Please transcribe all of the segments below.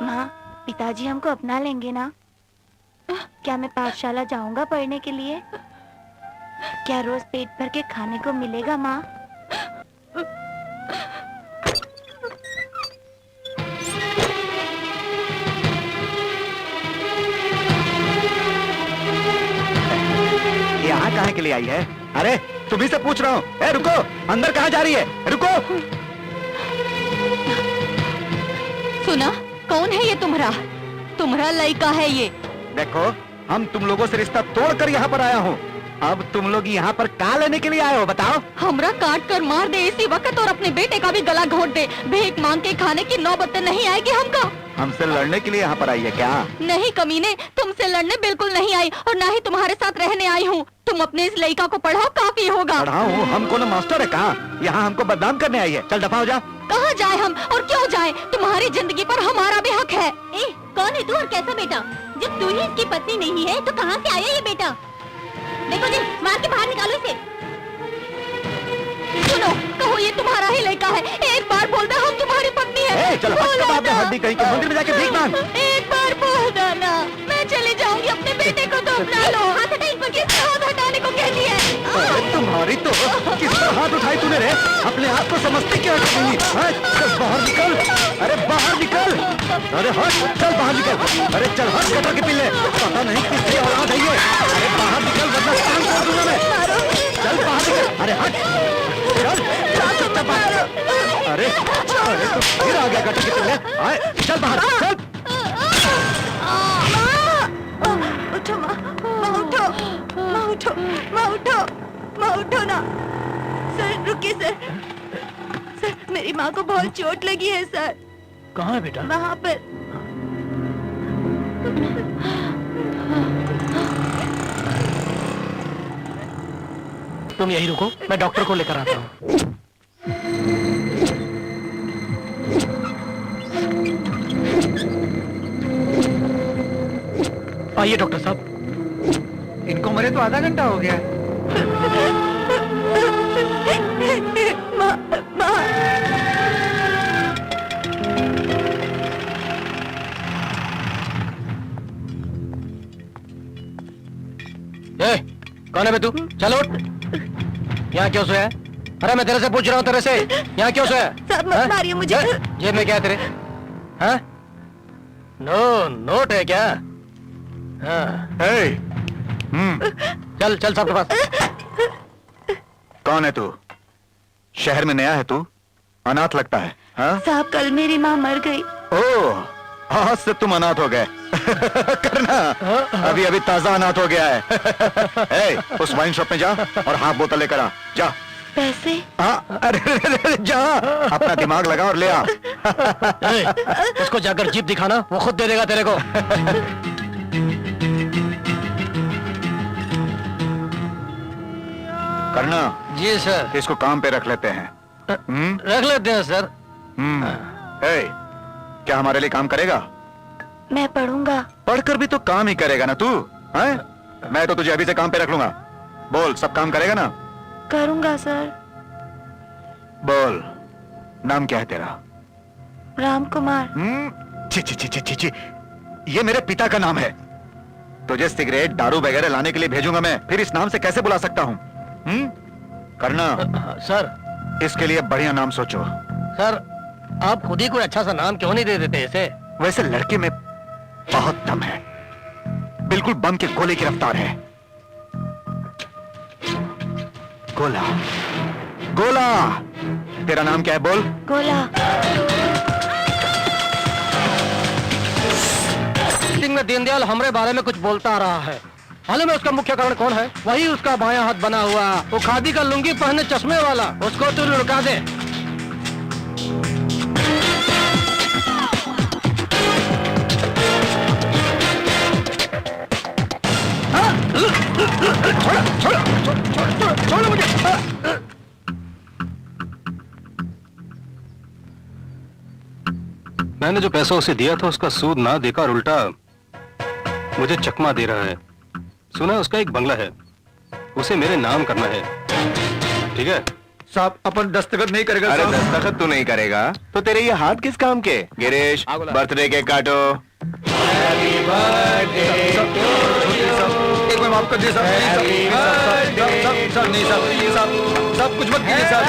माँ, पिताजी हमको अपना लेंगे ना? क्या मैं पाठशाला जाऊंगा पढ़ने के लिए? क्या रोज पेट भर के खाने को मिलेगा माँ? यहाँ कहाँ के लिए आई है? अरे तुम्ही से पूछ रहा हूँ। ए रुको, अंदर कहाँ जा रही है? रुको। सुना, कौन है ये तुम्हारा लड़का है ये? देखो, हम तुम लोगों से रिश्ता तोड़कर यहाँ पर आया हूँ। अब तुम लोग यहाँ पर क्या लेने के लिए आए हो बताओ? हमरा काट कर मार दे इसी वक्त और अपने बेटे का भी गला घोट दे। भीख मांग के खाने की नौबत नहीं आएगी हमको। हमसे लड़ने के लिए यहाँ पर आई है क्या? नहीं कमीने, तुमसे लड़ने बिल्कुल नहीं आई और ना ही तुम्हारे साथ रहने आई हूँ। तुम अपने इस लड़का को पढ़ाओ, काफी होगा। पढ़ाऊँ? हम कौन मास्टर है कहाँ? यहाँ हमको बदनाम करने आई है। चल दफा हो जा। कहाँ जाए हम और क्यों जाए? तुम्हारी जिंदगी पर हमारा भी हक है। कौन है तू और कैसा बेटा? जब तू ही इसकी पत्नी नहीं है तो कहाँ से आया ये बेटा? देखो जी, मार के बाहर निकालो इसे। सुनो, कहो ये तुम्हारा ही लड़का है। एक बार बोल दो हम तुम्हारी पत्नी है। चल हड्डी कहीं के मंदिर में जाके भीख मांग। एक बार बोल दो ना, मैं चली जाऊंगी। अपने बेटे को तो अपना लो। हाथ हटा, इन पर किसने हाथ हटाने को कह दिया है? तुम्हारी तो किस पर हाथ उठाई तूने रे? अपने आप को समझती क्या है? चल बाहर निकल। अरे बाहर निकल। अरे हट, चल बाहर निकल। अरे चल हट कटर के पिल्ले, पता नहीं किसकी औलाद है ये। अरे बाहर निकल वरना काम कर दूंगा मैं। चल बाहर निकल। अरे हट, चल अरे तो फिर आ गया कटर के पिल्ले। चल बाहर चल। उठो माँ, उठो, माँ उठो ना। सर रुकिए सर, मेरी माँ को बहुत चोट लगी है सर। कहाँ है बेटा? वहाँ पर। तुम यहीं रुको, मैं डॉक्टर को लेकर आता हूँ। आइए डॉक्टर साहब। इनको मरे तो आधा घंटा हो गया। कौन है बे तू? चलो उठ। यहाँ क्यों सोया? अरे मैं तेरे से पूछ रहा हूँ, तेरे से यहाँ क्यों सोया? सर मत मारिए मुझे। जेब में क्या है तेरे? हाँ? नोट है क्या? हाँ। चल चल सबके पास। कौन है तू? शहर में नया है तू? अनाथ लगता है। हाँ? साहब कल मेरी माँ मर गई। ओह, आज से तुम अनाथ हो गए। करना, अभी अभी ताजा अनाथ हो गया है। उस वाइन शॉप में जा और हाफ बोतल लेकर आ। जा। पैसे? हाँ, अरे जा, अपना दिमाग लगा और ले आ। उसको जाकर जीप दिखाना, वो खुद दे देगा तेरे को। करना। जी सर। इसको काम पे रख लेते हैं। रख लेते हैं सर। क्या हमारे लिए काम करेगा? मैं पढ़ूंगा। पढ़कर भी तो काम ही करेगा ना तू? हैं? मैं तो तुझे अभी से काम पे रख लूंगा। बोल, सब काम करेगा ना? करूंगा सर। बोल, नाम क्या है तेरा? राम कुमार। ची ची ची ची ची ची, ये मेरे पिता का नाम है। तुझे सिगरेट दारू वगैरह लाने के लिए भेजूंगा मैं, फिर इस नाम से कैसे बुला सकता हूँ? करना। सर, इसके लिए बढ़िया नाम सोचो। सर, आप खुद ही कोई अच्छा सा नाम क्यों नहीं दे देते इसे? वैसे लड़के में बहुत दम है, बिल्कुल बम के गोले की रफ्तार है। गोला, गोला। तेरा नाम क्या है? बोल। गोला। मीटिंग में दीनदयाल हमारे बारे में कुछ बोलता आ रहा है। हाल में उसका मुख्य कारण कौन है? वही उसका बायां हाथ बना हुआ, वो खादी का लुंगी पहने चश्मे वाला। उसको तू लुढ़का दे। छोड़ो मुझे। मैंने जो पैसा उसे दिया था उसका सूद ना देकर उल्टा मुझे चकमा दे रहा है। सुना है उसका एक बंगला है, उसे मेरे नाम करना है। ठीक है साहब, अपन दस्तखत नहीं करेगा अरे साहब। दस्तखत तू नहीं करेगा तो तेरे ये हाथ किस काम के? गिरीश, बर्थडे केक काटो। एक बार माफ कर दिए साहब। नहीं, साहब, नहीं साहब, कुछ मत कीजिए साहब।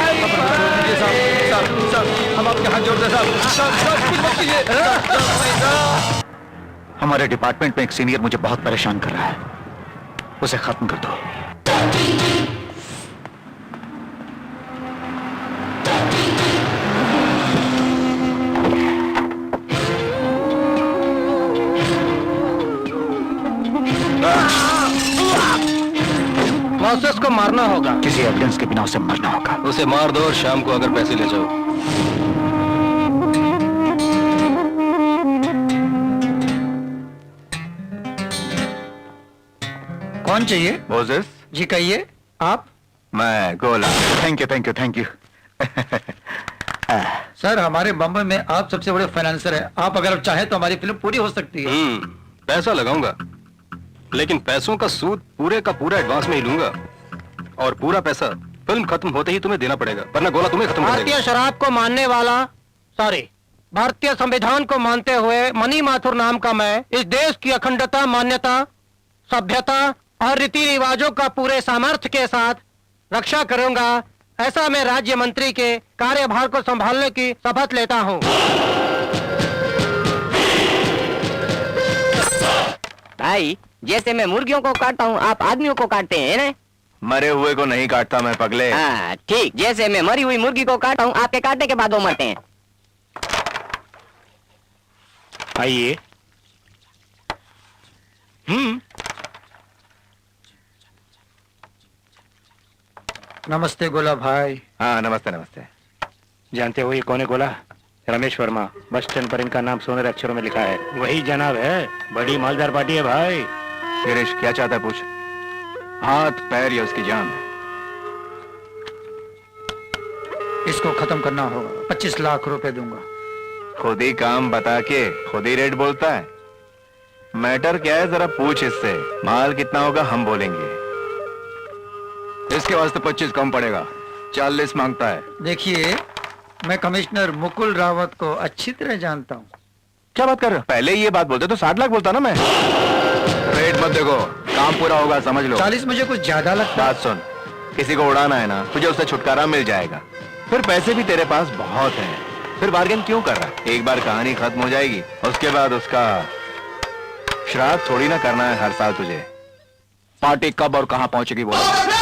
साहब, हम आपके हाथ जोड़ते साहब। साहब, कुछ मत कीजिए साहब। हमारे डिपार्टमेंट में एक सीनियर मुझे बहुत परेशान कर रहा है, उसे खत्म कर दो। प्रोसेस को मारना होगा। किसी एविडेंस के बिना उसे मरना होगा। उसे मार दो और शाम को अगर पैसे ले जाओ। कौन चाहिए? मोजेस, जी कहिए। आप? मैं गोला। Thank you, thank you, thank you. Sir, हमारे बम्बई में आप सबसे बड़े फाइनेंसर हैं। आप अगर चाहें तो हमारी फिल्म पूरी हो सकती है। पैसा लगाऊंगा, लेकिन पैसों का सूद पूरे का पूरा एडवांस में ही लूंगा, और पूरा पैसा फिल्म खत्म होते ही तुम्हें देना पड़ेगा, वरना गोला तुम्हें खत्म कर भारतीय देगा। शराब को मानने वाला, सॉरी, भारतीय संविधान को मानते हुए मनी माथुर नाम का मैं इस देश की अखंडता, मान्यता, सभ्यता और रीति रिवाजों का पूरे सामर्थ्य के साथ रक्षा करूंगा। ऐसा मैं राज्य मंत्री के कार्यभार को संभालने की शपथ लेता हूँ। भाई, जैसे मैं मुर्गियों को काटता हूँ, आप आदमियों को काटते हैं ना? मरे हुए को नहीं काटता मैं पगले। हाँ ठीक, जैसे मैं मरी हुई मुर्गी को काटता हूँ, आपके काटने के बाद वो मरते हैं। आइए। नमस्ते गोला भाई। हाँ नमस्ते नमस्ते। जानते हो ये कौन है गोला? रमेश वर्मा। बस स्टैंड पर इनका नाम सोनेरे अक्षरों में लिखा है। वही जनाब है, बड़ी मालदार पार्टी है भाई। गिरीश, क्या चाहता है पूछ। हाथ पैर या उसकी जान? इसको खत्म करना होगा। 25 लाख रुपए दूंगा। खुद ही काम बता के खुद ही रेट बोलता है। मैटर क्या है जरा पूछ इससे। माल कितना होगा हम बोलेंगे। इसके वास्ते 25 कम पड़ेगा, 40 मांगता है। देखिए, मैं कमिश्नर मुकुल रावत को अच्छी तरह जानता हूँ। क्या बात कर रहे हो? पहले ही ये बात बोलते तो 60 लाख बोलता ना मैं। रेट मत देखो, काम पूरा होगा समझ लो। 40 मुझे कुछ ज्यादा लगता है। बात सुन, किसी को उड़ाना है ना, तुझे उससे छुटकारा मिल जाएगा। फिर पैसे भी तेरे पास बहुत हैं। फिर बार्गेन क्यों कर रहा है? एक बार कहानी खत्म हो जाएगी, उसके बाद उसका श्राद्ध थोड़ी ना करना है हर साल तुझे। पार्टी कब और कहां पहुंचेगी बोलो।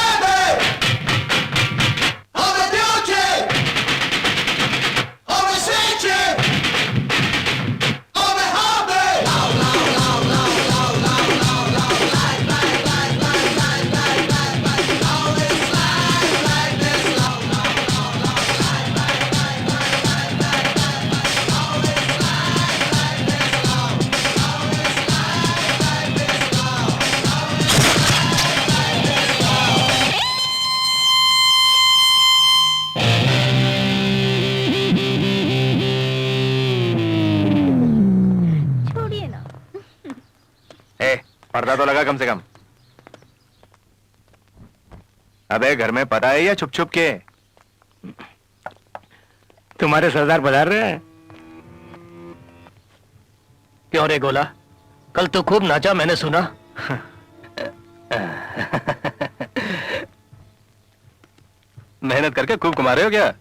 छोड़िए ना। पर्दा तो लगा कम से कम। अबे घर में पता है या छुप छुप के? तुम्हारे सरदार पधार रहे हैं। क्यों रे गोला, कल तो खूब नाचा मैंने सुना। मेहनत करके खूब कमा रहे हो क्या?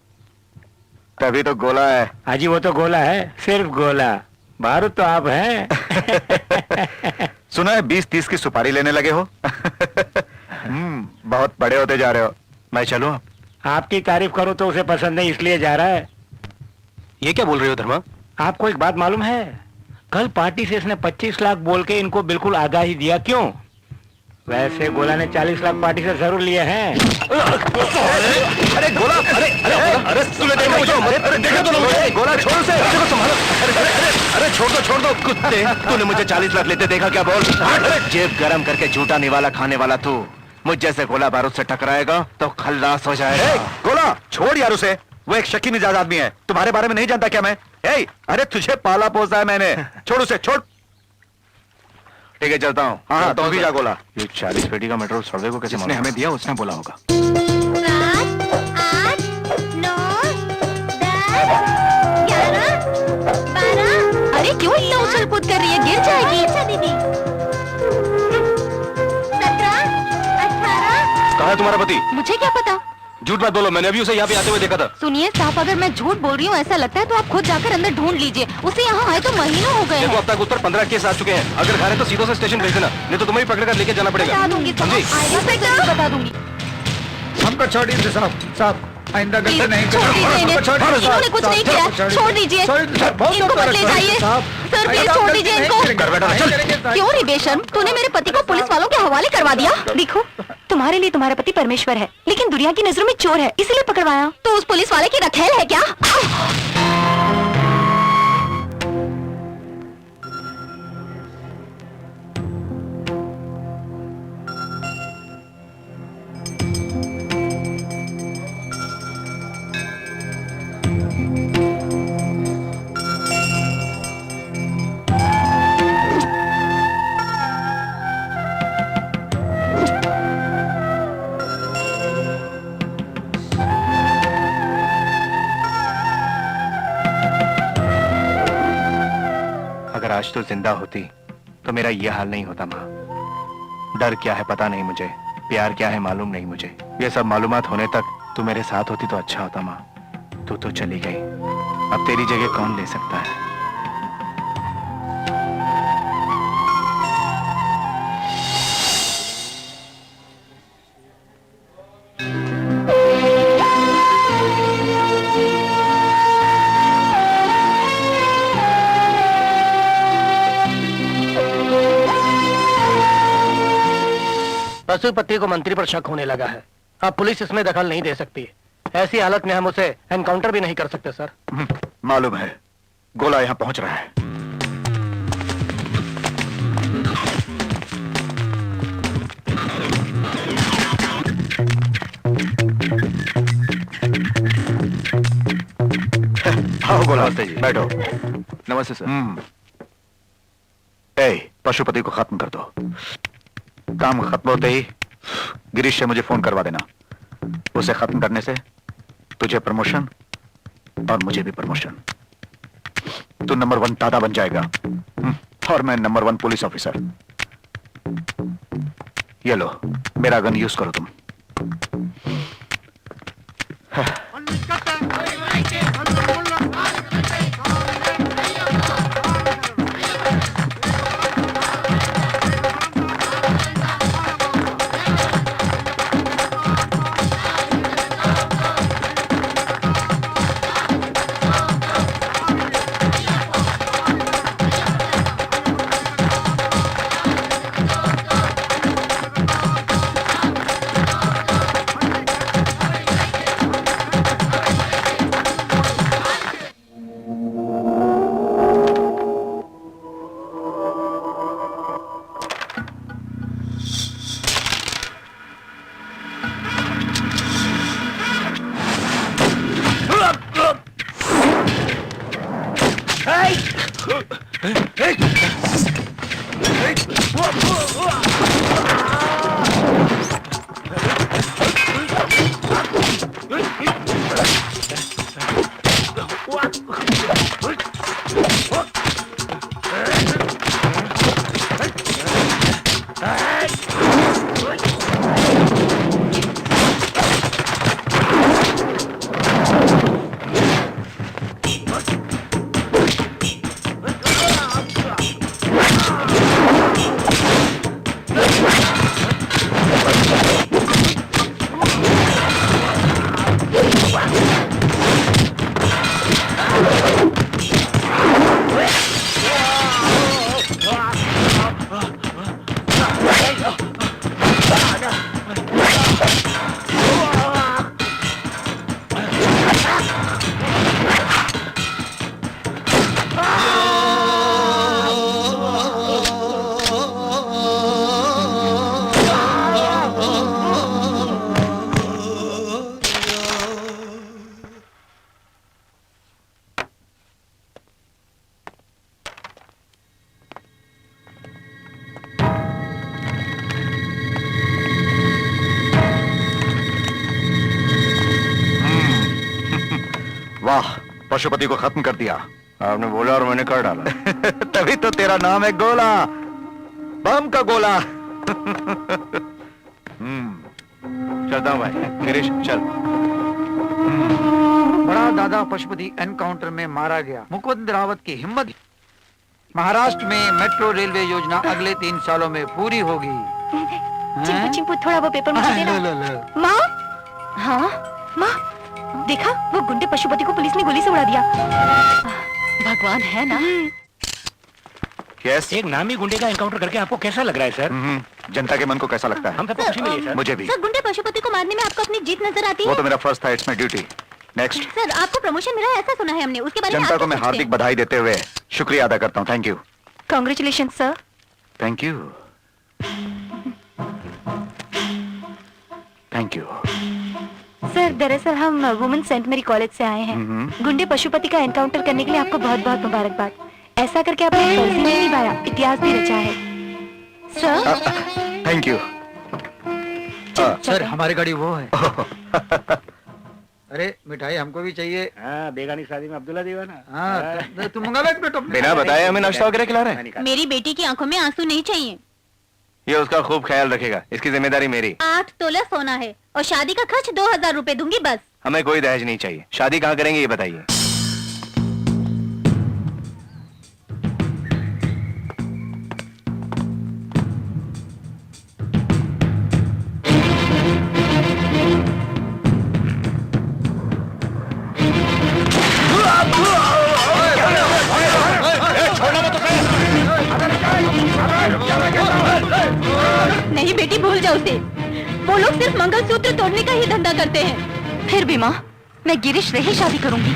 तभी तो गोला है। हाजी वो तो गोला है, सिर्फ गोला। बारूद तो आप हैं। सुना है 20-30 की सुपारी लेने लगे हो। बहुत बड़े होते जा रहे हो। मैं चलूं? आपकी तारीफ करो तो उसे पसंद नहीं, इसलिए जा रहा है। ये क्या बोल रहे हो धर्मा? आपको एक बात मालूम है? कल पार्टी से इसने 25 लाख बोल के इनको बिल्कुल आधा ही दिया। क्यों? वैसे गोला ने 40 लाख पार्टी से जरूर लिए हैं। अरे गोला, अरे सुने देखो मुझे, अरे देखो तो मुझे। गोला छोड़ उसे, देखो संभालो। अरे छोड़ दो कुत्ते। तूने मुझे 40 लाख लेते देखा क्या? बोल। जेब गरम करके झूठा निवाला खाने वाला तू मुझ जैसे गोला बारूद से टकराएगा तो खल्लास हो जाएगा। गोला छोड़ यार उसे, वो एक शकी मिजाज आदमी है। तुम्हारे बारे में नहीं जानता क्या मैं? अरे तुझे पाला पोसा है मैंने। छोड़ उसे, छोड़। ठीक है चलता हूँ। हाँ तुम भी जा गोला। ये 40 पेटी का मेट्रो सौदे को कैसे जिसने हमें दिया उसने बोला होगा। 7, 8, 9, 10, 11, 12। अरे क्यों इतना उछल कूद कर रही है, गिर जाएगी। अच्छा दीदी। 17, 18। कहाँ है तुम्हारा पति? मुझे क्या पता। झूठ मत बोलो, मैंने अभी उसे यहाँ पे आते हुए देखा था। सुनिए साहब, अगर मैं झूठ बोल रही हूँ ऐसा लगता है तो आप खुद जाकर अंदर ढूंढ लीजिए। उसे यहाँ आए तो महीनों हो गए देखो हैं। अब तक उस पर 15 केस आ चुके हैं। अगर खा रहे तो सीधो से स्टेशन भेज देना, नहीं तो तुम्हें भी पकड़ कर लेके जाना पड़ेगा। बता दूंगी समझी? इंस्पेक्टर, बता दूंगी। हमको छोड़ दीजिए साहब। साहब आइंदा प्लीज, गलती नहीं छोड़ दीजिए इन्हें। छोड़ दीजिए। इन्होंने कुछ नहीं किया, छोड़ दीजिए। इनको मत ले जाइए सर, प्लीज छोड़ दीजिए इनको। क्यों रे बेशर्म, तूने मेरे पति को पुलिस वालों के हवाले करवा दिया। देखो, तुम्हारे लिए तुम्हारा पति परमेश्वर है, लेकिन दुनिया की नजरों में चोर है, इसीलिए पकड़वाया। तो उस पुलिस वाले की रखेल है क्या? अगर आज तो जिंदा होती तो मेरा ये हाल नहीं होता माँ। डर क्या है पता नहीं मुझे, प्यार क्या है मालूम नहीं मुझे। ये सब मालूमात होने तक तू मेरे साथ होती तो अच्छा होता माँ। तू तो चली गई, अब तेरी जगह कौन ले सकता है? पशुपति को मंत्री पर शक होने लगा है। अब पुलिस इसमें दखल नहीं दे सकती। ऐसी हालत में हम उसे एनकाउंटर भी नहीं कर सकते सर। मालूम है, गोला यहाँ पहुंच रहा है। आओ गोला, बैठो। नमस्ते सर। पशुपति को खत्म कर दो। काम खत्म होते ही गिरीश से मुझे फोन करवा देना। उसे खत्म करने से तुझे प्रमोशन और मुझे भी प्रमोशन। तू नंबर 1 दादा बन जाएगा और मैं नंबर 1 पुलिस ऑफिसर। ये लो, मेरा गन यूज करो तुम। पशुपति को खत्म कर दिया। आपने बोला और मैंने कर डाला। तभी तो तेरा नाम है गोला, बम का गोला। चलता हूँ भाई। गिरीश चल। बड़ा दादा पशुपति एनकाउंटर में मारा गया। मुकुंद रावत की हिम्मत। महाराष्ट्र में मेट्रो रेलवे योजना अगले 3 सालों में पूरी होगी। चिंपू चिंपू थोड़ा वो पेपर मुझे देना। माँ, हाँ माँ, देखा वो गुंडे पशुपति को पुलिस ने गोली से उड़ा दिया। भगवान है ना। यस। एक नामी गुंडे का एनकाउंटर करके आपको कैसा लग रहा है सर? जनता के मन को कैसा लगता है? हम सबको खुशी मिली है सर। मुझे भी। सर, गुंडे पशुपति को मारने में आपको अपनी जीत नजर आती वो है? तो मेरा फर्स्ट था, it's my duty. Next. Sir, आपको प्रमोशन मिला है ऐसा सुना है हमने, उसके बारे में जनता आप को क्या मैं सोचते हार्दिक हैं? बधाई देते हुए शुक्रिया अदा करता हूँ। Thank you. Congratulation sir. Thank you. Thank you. Sir दरअसल हम वुमेन सेंट मेरी कॉलेज से आए हैं। गुंडे पशुपति का एनकाउंटर करने के लिए आपको बहुत बहुत मुबारकबाद। ऐसा करके आपने फर्ज ही नहीं निभाया, इतिहास भी रचा है सर। Thank you. सर हमारी गाड़ी वो है। अरे मिठाई हमको भी चाहिए। हाँ, बेगानी शादी में अब्दुल्ला दीवाना। हाँ, तुम मंगा लो एक प्लेट। बिना बताए हमें नाश्ता वगैरह खिला रहे हैं। मेरी बेटी की आंखों में आंसू नहीं चाहिए। ये उसका खूब ख्याल रखेगा, इसकी जिम्मेदारी मेरी। 8 तोला सोना है और शादी का खर्च 2000 रुपए दूंगी बस। हमें कोई दहेज नहीं चाहिए। शादी कहाँ करेंगे ये बताइए। नहीं बेटी, भूल जाओ उसे। वो लोग सिर्फ मंगलसूत्र तोड़ने का ही धंधा करते हैं। फिर भी माँ, मैं गिरीश से ही शादी करूंगी।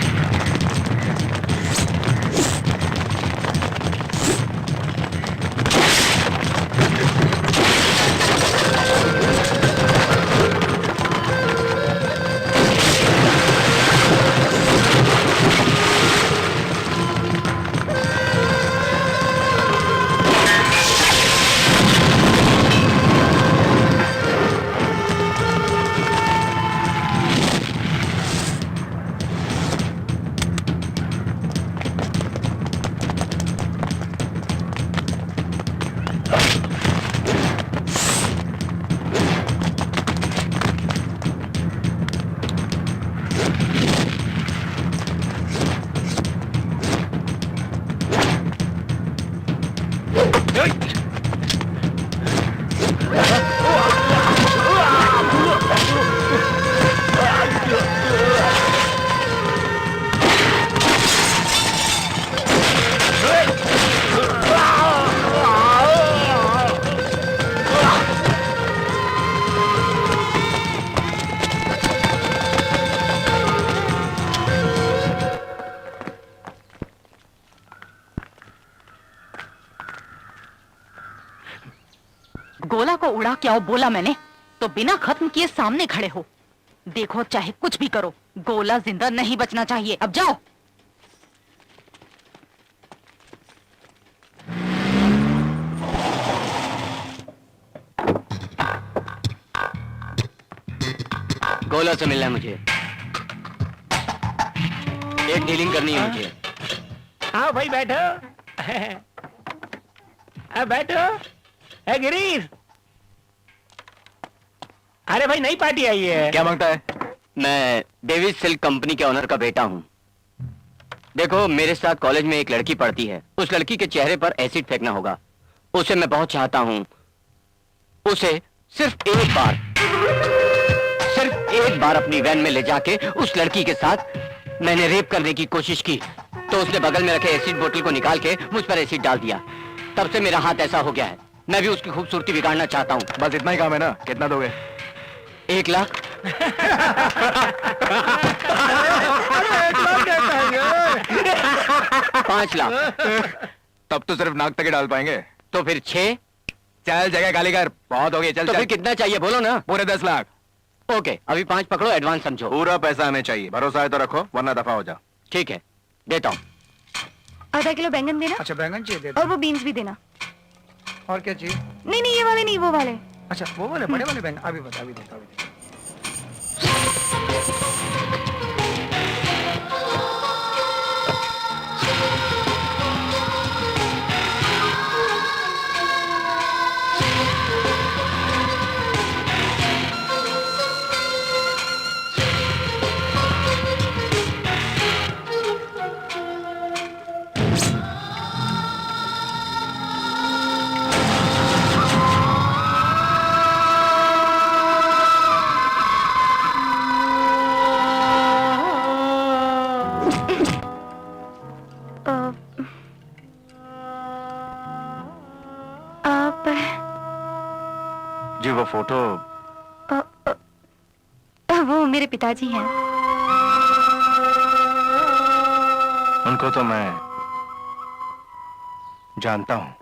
गोला को उड़ा के आओ बोला मैंने, तो बिना खत्म किए सामने खड़े हो। देखो चाहे कुछ भी करो, गोला जिंदा नहीं बचना चाहिए। अब जाओ। गोला से मिलना है मुझे। एक डीलिंग करनी है मुझे। हाँ भाई बैठो। बैठो। है गिरीश। अरे भाई नई पार्टी आई है। क्या मांगता है? मैं डेविस सिल्क कंपनी के ओनर का बेटा हूँ। देखो, मेरे साथ कॉलेज में एक लड़की पढ़ती है। उस लड़की के चेहरे पर एसिड फेंकना होगा। उसे मैं बहुत चाहता हूँ। उसे सिर्फ एक बार अपनी वैन में ले जाके उस लड़की के साथ मैंने रेप करने की कोशिश की, तो उसने बगल में रखे एसिड बोतल को निकाल के मुझ पर एसिड डाल दिया। तब से मेरा हाथ ऐसा हो गया है। मैं भी उसकी खूबसूरती बिगाड़ना चाहता हूँ। बस इतना ही काम है ना? कितना दोगे? 1 लाख। 5 लाख। तब तो सिर्फ नाक तक ही डाल पाएंगे। तो फिर 6। चल जगह खाली कर, बहुत हो गया। चल तो चल। फिर कितना चाहिए बोलो ना। पूरे 10 लाख। ओके, अभी 5 पकड़ो, एडवांस समझो। पूरा पैसा हमें चाहिए। भरोसा है तो रखो, वरना दफा हो जाओ। ठीक है, देता हूँ। आधा किलो बैंगन देना। अच्छा बैंगन चाहिए दे दो। और वो बीन्स भी देना। और क्या चाहिए? नहीं नहीं, ये वाले नहीं, वो वाले। अच्छा वो वाले बड़े वाले बैंगन। अभी बता, अभी देता, अभी देता। आप जी वो फोटो वो मेरे पिताजी हैं। उनको तो मैं जानता हूँ।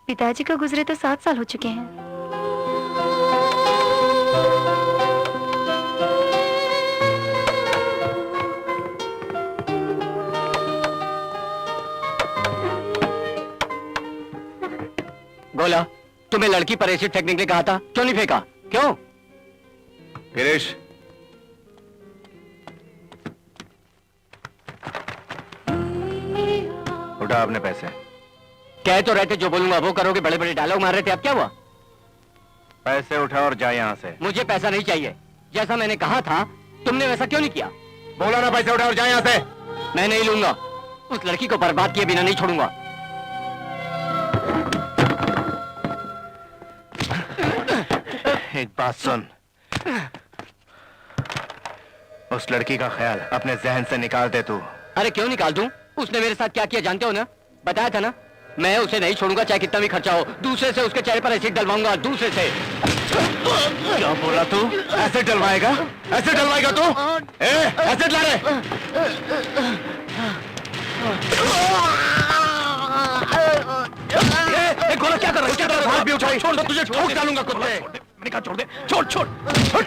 पिताजी को गुजरे तो 7 साल हो चुके हैं। गोला, तुम्हें लड़की पर एसिड फेंकने के लिए कहा था, क्यों नहीं फेंका? क्यों? गिरीश, उठा अपने पैसे। कह तो रहे थे जो बोलूंगा वो करोगे, बड़े बड़े डायलॉग मार रहे थे, अब क्या हुआ? पैसे उठा और जा यहाँ से। मुझे पैसा नहीं चाहिए। जैसा मैंने कहा था तुमने वैसा क्यों नहीं किया? बोला ना पैसे उठा और जा यहाँ से। मैं नहीं लूंगा। उस लड़की को बर्बाद किए बिना नहीं छोड़ूंगा। एक बात सुन, उस लड़की का ख्याल अपने जहन से निकाल दे तू। अरे क्यों निकाल दूं? उसने मेरे साथ क्या किया जानते हो ना? बताया था ना, मैं उसे नहीं छोड़ूंगा चाहे कितना भी खर्चा हो। दूसरे से उसके चेहरे पर एसिड डलवाऊंगा, दूसरे से। क्या बोला तू? एसिड डलवाएगा? एसिड डलवाएगा तू? एसिड ला रे। गोला क्या कर रहा है? क्या कर रहा है? हाथ भी उठाई। छोड़ दो, तुझे ठोक डालूंगा कुत्ते। मैंने कहा छोड़ दे। छोड़ छोड़ छोड़।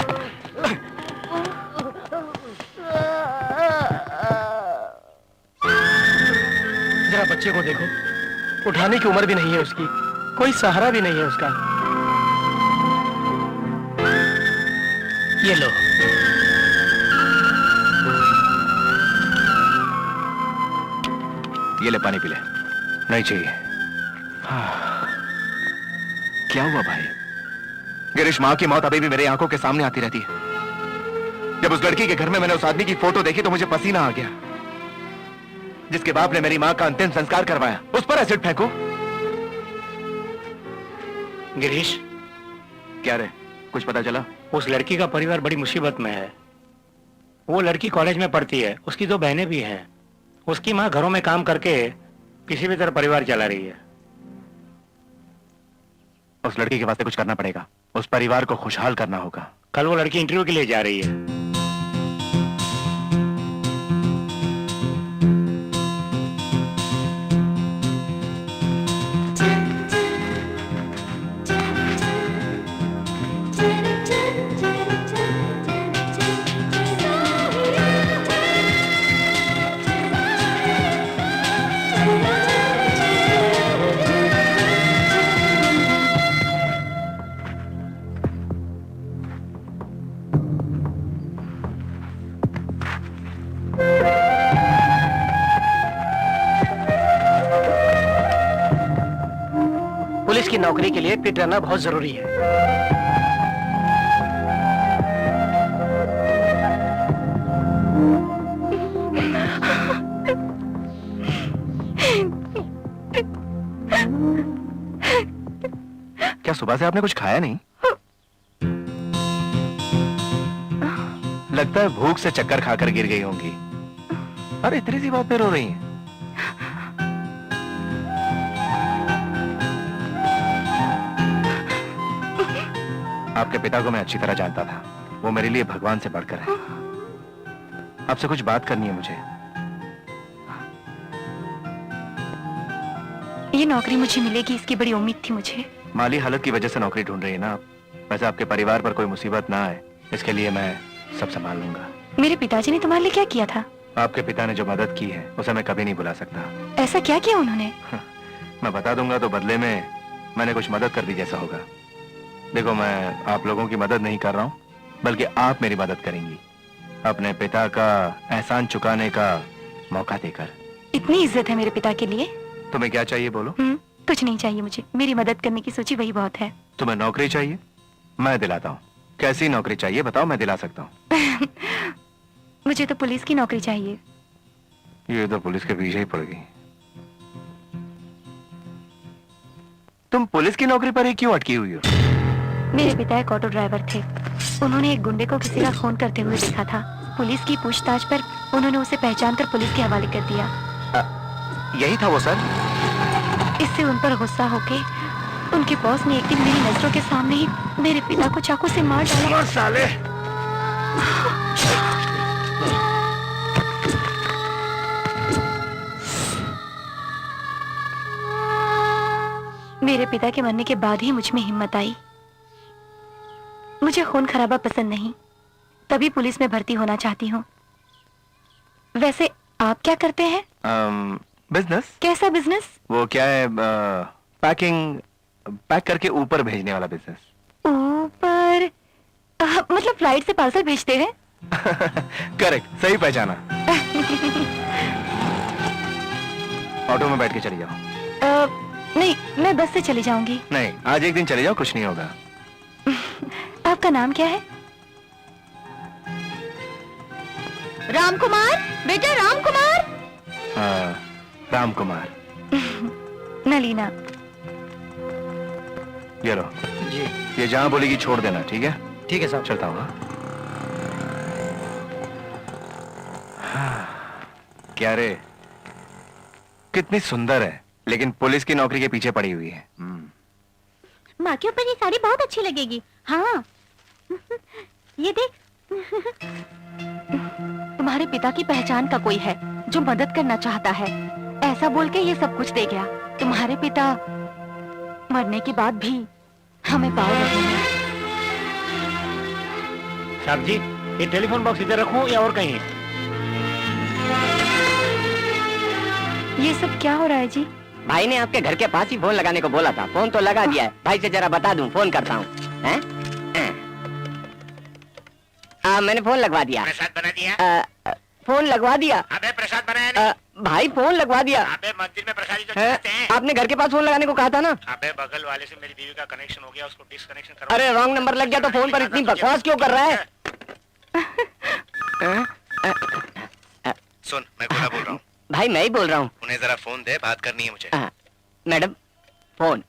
जरा बच्चे को देखो, उठाने की उम्र भी नहीं है उसकी, कोई सहारा भी नहीं है उसका। ये लो। ये ले पानी पी ले। नहीं चाहिए। क्या हुआ भाई? गिरीश, माँ की मौत अभी भी मेरे आंखों के सामने आती रहती है। जब उस लड़की के घर में मैंने उस आदमी की फोटो देखी तो मुझे पसीना आ गया। जिसके बाप ने मेरी माँ का अंतिम संस्कार करवाया, उस पर एसिड फेंको। गिरीश, क्या रे, कुछ पता चला? उस लड़की का परिवार बड़ी मुसीबत में है। वो लड़की कॉलेज में पढ़ती है, उसकी 2 बहनें भी हैं। उसकी माँ घरों में काम करके किसी भी तरह परिवार चला रही है। उस लड़की के वास्ते कुछ करना पड़ेगा। उस परिवार को खुशहाल करना होगा। कल वो लड़की इंटरव्यू के लिए जा रही है। पुलिस की नौकरी के लिए फिट रहना बहुत जरूरी है। क्या सुबह से आपने कुछ खाया नहीं? लगता है भूख से चक्कर खाकर गिर गई होंगी। अरे इतनी सी बात पे रो रही हैं। आपके पिता को मैं अच्छी तरह जानता था। वो मेरे लिए भगवान से बढ़कर है। आपसे कुछ बात करनी है मुझे। ये नौकरी मुझे मिलेगी इसकी बड़ी उम्मीद थी मुझे। माली हालत की वजह से नौकरी ढूंढ रही है ना आप? वैसे आपके परिवार पर कोई मुसीबत ना आए इसके लिए मैं सब संभाल लूंगा। मेरे पिताजी ने तुम्हारे लिए क्या किया था? आपके पिता ने जो मदद की है उसे मैं कभी नहीं भुला सकता। ऐसा क्या किया उन्होंने? मैं बता दूंगा तो बदले में मैंने कुछ मदद कर दी जैसा होगा। देखो, मैं आप लोगों की मदद नहीं कर रहा हूँ, बल्कि आप मेरी मदद करेंगी अपने पिता का एहसान चुकाने का मौका देकर। इतनी इज्जत है मेरे पिता के लिए? तुम्हें क्या चाहिए बोलो? कुछ नहीं चाहिए मुझे। मेरी मदद करने की सोची वही बहुत है। तुम्हें नौकरी चाहिए, मैं दिलाता हूँ। कैसी नौकरी चाहिए बताओ, मैं दिला सकता हूँ। मुझे तो पुलिस की नौकरी चाहिए। ये तो पुलिस के पीछे ही पड़ गई। तुम पुलिस की नौकरी पर ही क्यों अटकी हुई हो? मेरे पिता एक ऑटो ड्राइवर थे। उन्होंने एक गुंडे को किसी का खून करते हुए देखा था। पुलिस की पूछताछ पर उन्होंने उसे पहचान कर पुलिस के हवाले कर दिया। यही था वो सर? इससे उन पर गुस्सा होके उनके बॉस ने एक दिन मेरी नजरों के सामने ही मेरे पिता को चाकू से मार डाला। साले। मेरे पिता के मरने के बाद ही मुझ में हिम्मत आई। मुझे खून खराबा पसंद नहीं, तभी पुलिस में भर्ती होना चाहती हूँ। वैसे आप क्या करते हैं? बिजनेस। कैसा बिजनेस? वो क्या है, पैक करके ऊपर भेजने वाला बिजनेस। ऊपर? मतलब फ्लाइट से पार्सल भेजते हैं? करेक्ट, सही पहचाना। ऑटो में बैठ के चली जाओ। नहीं, मैं बस से चली जाऊंगी। नहीं, आज एक दिन चले जाओ, कुछ नहीं होगा। आपका नाम क्या है? राम कुमार, बेटा राम कुमार। हाँ, राम कुमार। नलीना। ये लो, जी ये जहां बोलेगी छोड़ देना, ठीक है? ठीक है साहब। चलता हूँ। क्या रे, कितनी सुंदर है, लेकिन पुलिस की नौकरी के पीछे पड़ी हुई है। माँ के ऊपर ये साड़ी बहुत अच्छी लगेगी। हाँ ये देख। तुम्हारे पिता की पहचान का कोई है जो मदद करना चाहता है, ऐसा बोल के ये सब कुछ दे गया। तुम्हारे पिता मरने के बाद भी हमें पाल रहे हैं। साहब जी, ये टेलीफोन बॉक्स इधर रखूं या और कहीं? ये सब क्या हो रहा है जी? भाई ने आपके घर के पास ही फोन लगाने को बोला था, फोन तो लगा दिया है। भाई से जरा बता दूं, फोन करता हूँ। मैंने फोन लगवा दिया। प्रसाद बना दिया? फोन लगवा दिया। अबे प्रसाद बनाया नहीं? भाई फोन लगवा दिया। अबे मंदिर में प्रसादी तो हैं? चढ़ाते हैं। आपने घर के पास फोन लगाने को कहा था ना? अबे बगल वाले से मेरी बीवी का कनेक्शन हो गया, उसको डिस्कनेक्शन करो। अरे रॉन्ग नंबर लग गया तो फोन पर इतनी बकवास क्यों कर रहा है? सुन, मैं गोला बोल रहा हूँ। भाई मैं ही बोल रहा हूँ। उन्हें जरा फोन दे, बात करनी है मुझे। Madam phone.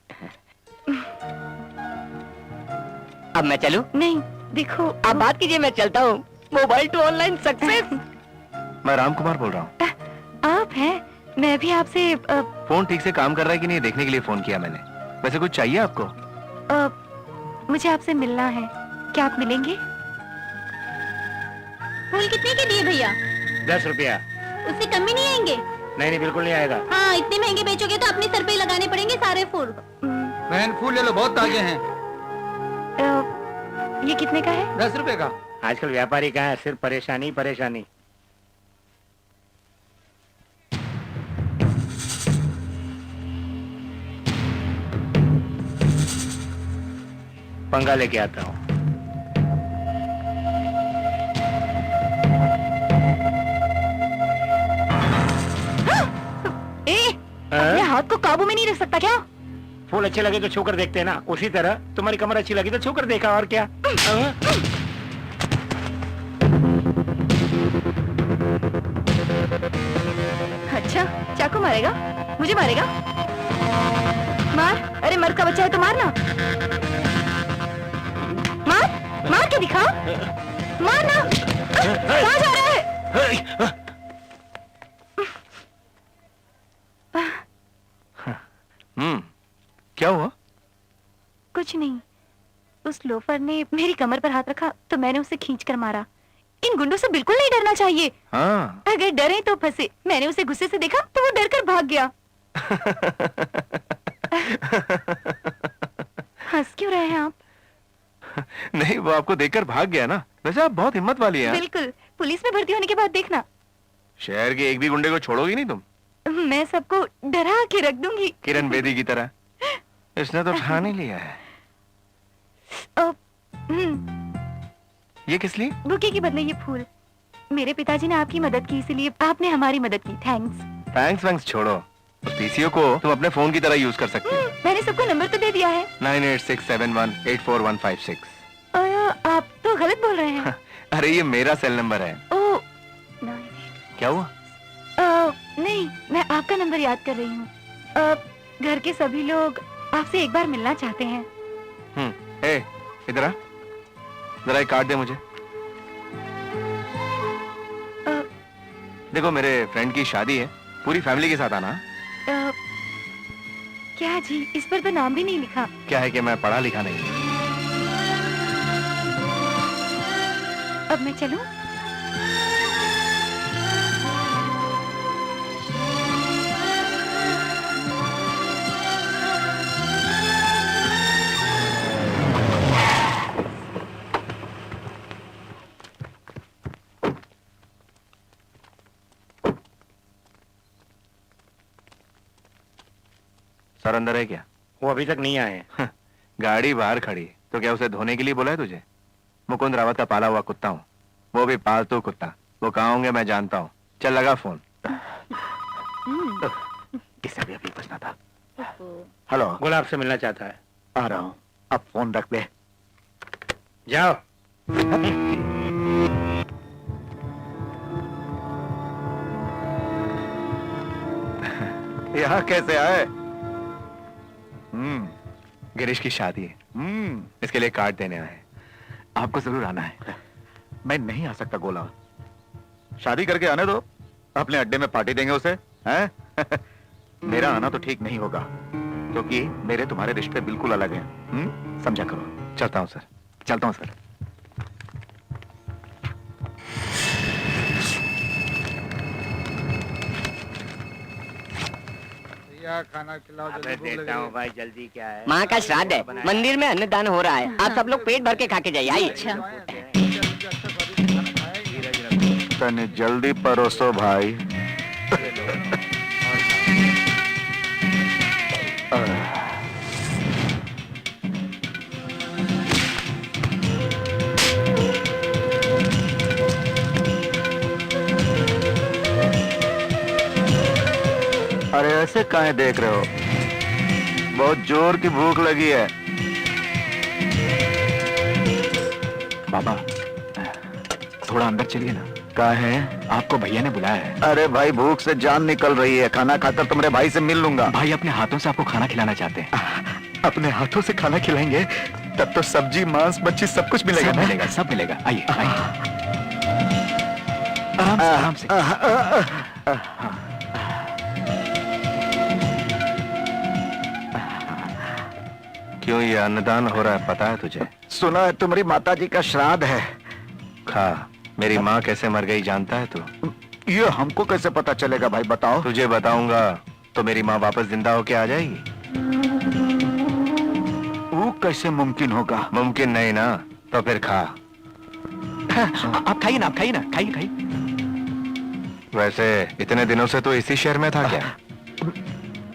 अब मैं चलूं? नहीं, देखो आप बात कीजिए, मैं चलता हूँ। Mobile to online success. मैं राम कुमार बोल रहा हूँ। आप हैं? मैं भी आपसे फोन ठीक से काम कर रहा है कि नहीं देखने के लिए फोन किया मैंने। वैसे कुछ चाहिए आपको? मुझे आपसे मिलना है, क्या आप मिलेंगे? फूल कितने के दिए भैया? 10 रुपया। उससे कम भी नहीं आएंगे? नहीं नहीं, बिल्कुल नहीं आएगा। हाँ, इतने महंगे बेचोगे तो अपने सर पे ही लगाने पड़ेंगे सारे फूल। बहन फूल ले लो, बहुत ताजे हैं। ये कितने का है? 10 रुपए का। आजकल व्यापारी कहाँ है, सिर्फ परेशानी परेशानी। पंगा लेके आता हूँ। अपने हाथ को काबू में नहीं रख सकता क्या? फूल अच्छे लगे तो छूकर देखते हैं ना, उसी तरह तुम्हारी कमर अच्छी लगी तो छूकर देखा, और क्या। अच्छा, चाकू मारेगा? मुझे मारेगा? मार, अरे मर्द का बच्चा है तो मारना। मार, मार के दिखा। मारना। कहाँ जा रहा है? क्या हुआ? कुछ नहीं, उस लोफर ने मेरी कमर पर हाथ रखा तो मैंने उसे खींचकर मारा। इन गुंडों से बिल्कुल नहीं डरना चाहिए। हाँ। अगर डरे तो फंसे। मैंने उसे गुस्से से देखा तो वो डरकर भाग गया। हंस क्यों रहे हैं आप? नहीं, वो आपको देखकर भाग गया ना। वैसे आप बहुत हिम्मत वाली हैं। बिल्कुल, पुलिस में भर्ती होने के बाद देखना। शहर के एक भी गुंडे को छोड़ोगी नहीं तुम? मैं सबको डरा के रख दूंगी। किरण बेदी की तरह। इसने तो ठान ही लिया है। ये किस लिए? बुके के बदले ये फूल। मेरे पिताजी ने आपकी मदद की, इसीलिए आपने हमारी मदद की। थैंक्स। थैंक्स वैंक्स छोड़ो। उस पीसीओ को तुम अपने फोन की तरह यूज कर सकती हो। मैंने सबको नंबर तो दे दिया है। 9867184156। आप तो गलत बोल रहे हैं। अरे ये मेरा सेल नंबर है। ओह, क्या हुआ? नहीं, मैं आपका नंबर याद कर रही हूँ। घर के सभी लोग आपसे एक बार मिलना चाहते हैं। ए, इधर आ, जरा एक कार्ड दे मुझे। देखो मेरे फ्रेंड की शादी है, पूरी फैमिली के साथ आना। क्या जी, इस पर तो नाम भी नहीं लिखा। क्या है कि मैं पढ़ा लिखा नहीं। अब मैं चलूं? सर अंदर है क्या? वो अभी तक नहीं आए। गाड़ी बाहर खड़ी, तो क्या उसे धोने के लिए बोला है तुझे? मुकुंद रावत का पाला हुआ कुत्ता हूँ, वो भी पालतू कुत्ता। वो कहाँ होंगे मैं जानता हूँ। चल लगा फोन। इसे भी अभी बचना था। हेलो, गुलाब से मिलना चाहता है। आ रहा हूँ, अब फोन रख दे। जाओ। यहाँ कैसे आए? गिरीश की शादी है, इसके लिए कार्ड देने आए। आपको जरूर आना है। मैं नहीं आ सकता गोला। शादी करके आने दो, अपने अड्डे में पार्टी देंगे उसे, हैं? मेरा आना तो ठीक नहीं होगा, क्योंकि मेरे तुम्हारे रिश्ते बिल्कुल अलग हैं। समझा करो। चलता हूँ सर। चलता हूँ सर। खाना खिलाओ, अबे देता हूँ भाई, जल्दी क्या है? माँ का श्राद्ध है, मंदिर में अन्नदान हो रहा है। आप सब लोग पेट भर के खा के जाइए। आइए। तने जल्दी परोसो भाई। अरे ऐसे काहे देख रहे हो? बहुत जोर की भूख लगी है। बाबा थोड़ा अंदर चलिए ना। कहा है? आपको भैया ने बुलाया है। अरे भाई भूख से जान निकल रही है, खाना खाकर तुम्हारे भाई से मिल लूंगा। भाई अपने हाथों से आपको खाना खिलाना चाहते हैं। अपने हाथों से खाना खिलाएंगे तब तो सब्जी मांस मच्छी सब कुछ मिलेगा। सब मिलेगा, सब मिलेगा। आइए आइए, आराम से आराम से। क्यों ये अन्नदान हो रहा है पता है तुझे? सुना है तुम्हारी माता जी का श्राद्ध है। खा। मेरी माँ कैसे मर गई जानता है तू? ये हमको कैसे पता चलेगा भाई, बताओ। तुझे बताऊंगा तो मेरी माँ वापस जिंदा होके आ जाएगी। वो कैसे मुमकिन होगा? मुमकिन नहीं ना, तो फिर खा। आप खाइए ना, आप खाइए ना, खाइए खाइए। वैसे इतने दिनों से तो इसी शहर में था क्या?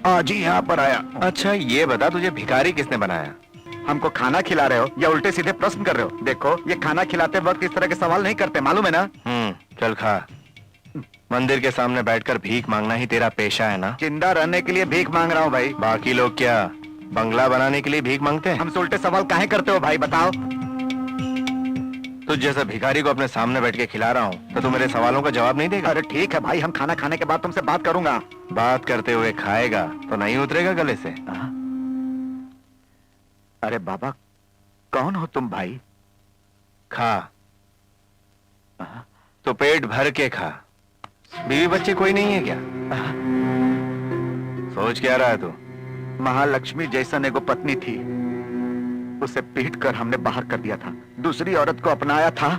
आज ही यहाँ पर आया। अच्छा ये बता, तुझे भिखारी किसने बनाया? हमको खाना खिला रहे हो या उल्टे सीधे प्रश्न कर रहे हो? देखो ये खाना खिलाते वक्त इस तरह के सवाल नहीं करते, मालूम है ना? चल खा। मंदिर के सामने बैठकर भीख मांगना ही तेरा पेशा है ना? जिंदा रहने के लिए भीख मांग रहा हूँ भाई। बाकी लोग क्या बंगला बनाने के लिए भीख मांगते हैं? हमसे उल्टे सवाल काहे करते हो भाई, बताओ। तुझ जैसे भिखारी को अपने सामने बैठ के खिला रहा हूँ तो तू मेरे सवालों का जवाब नहीं देगा? अरे ठीक है भाई, हम खाना खाने के बाद तुमसे बात करूंगा। बात करते हुए खाएगा तो नहीं उतरेगा गले से। अरे बाबा कौन हो तुम भाई? खा तो पेट भर के खा। बीवी बच्चे कोई नहीं है क्या? सोच क्या रहा है तू? महालक्ष्मी जैसन एगो पत्नी थी, उसे पीट कर हमने बाहर कर दिया था। दूसरी औरत को अपनाया था,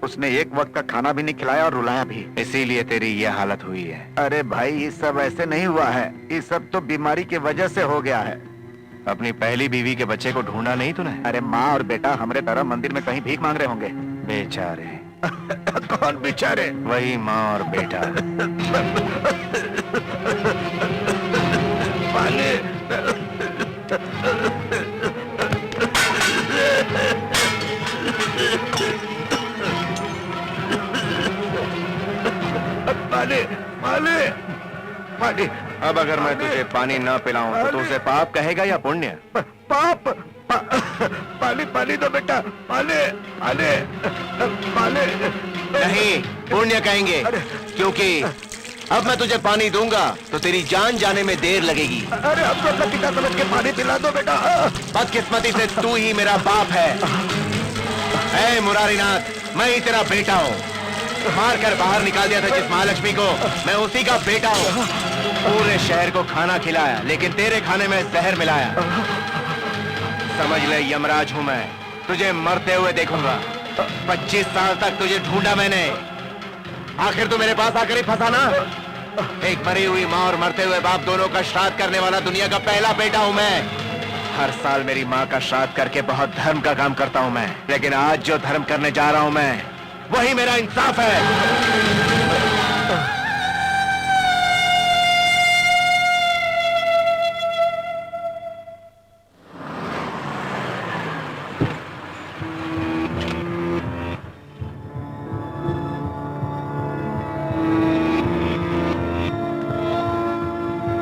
उसने एक वक्त का खाना भी नहीं खिलाया और रुलाया भी। इसीलिए तेरी ये हालत हुई है। अरे भाई ये सब ऐसे नहीं हुआ है, ये सब तो बीमारी की वजह से हो गया है। अपनी पहली बीवी के बच्चे को ढूंढा नहीं तूने? अरे माँ और बेटा हमारे तरह मंदिर में कहीं भीख मांग रहे होंगे। बेचारे। कौन बेचारे? वही माँ और बेटा। पाले। माले माले माले अब अगर मैं तुझे पानी न पिलाऊं तो तू उसे पाप कहेगा या पुण्य? पाप पानी पानी दो बेटा, पानी पानी पानी। नहीं, पुण्य कहेंगे, क्योंकि अब मैं तुझे पानी दूंगा तो तेरी जान जाने में देर लगेगी। अरे अब तो अपना पिता समझ के पानी पिला दो बेटा। बदकिस्मती से तू ही मेरा बाप है। ऐ मुरारीनाथ, मैं ही तेरा बेटा हूँ। मार कर बाहर निकाल दिया था जिस महालक्ष्मी को, मैं उसी का बेटा हूँ। पूरे शहर को खाना खिलाया, लेकिन तेरे खाने में जहर मिलाया। समझ ले, यमराज हूँ मैं, तुझे मरते हुए देखूंगा। 25 साल तक तुझे ढूंढा मैंने, आखिर तू मेरे पास आकर ही फंसा ना। एक मरी हुई माँ और मरते हुए बाप दोनों का श्राद्ध करने वाला दुनिया का पहला बेटा हूँ मैं। हर साल मेरी माँ का श्राद्ध करके बहुत धर्म का काम करता हूँ मैं, लेकिन आज जो धर्म करने जा रहा हूँ मैं, वही मेरा इंसाफ है।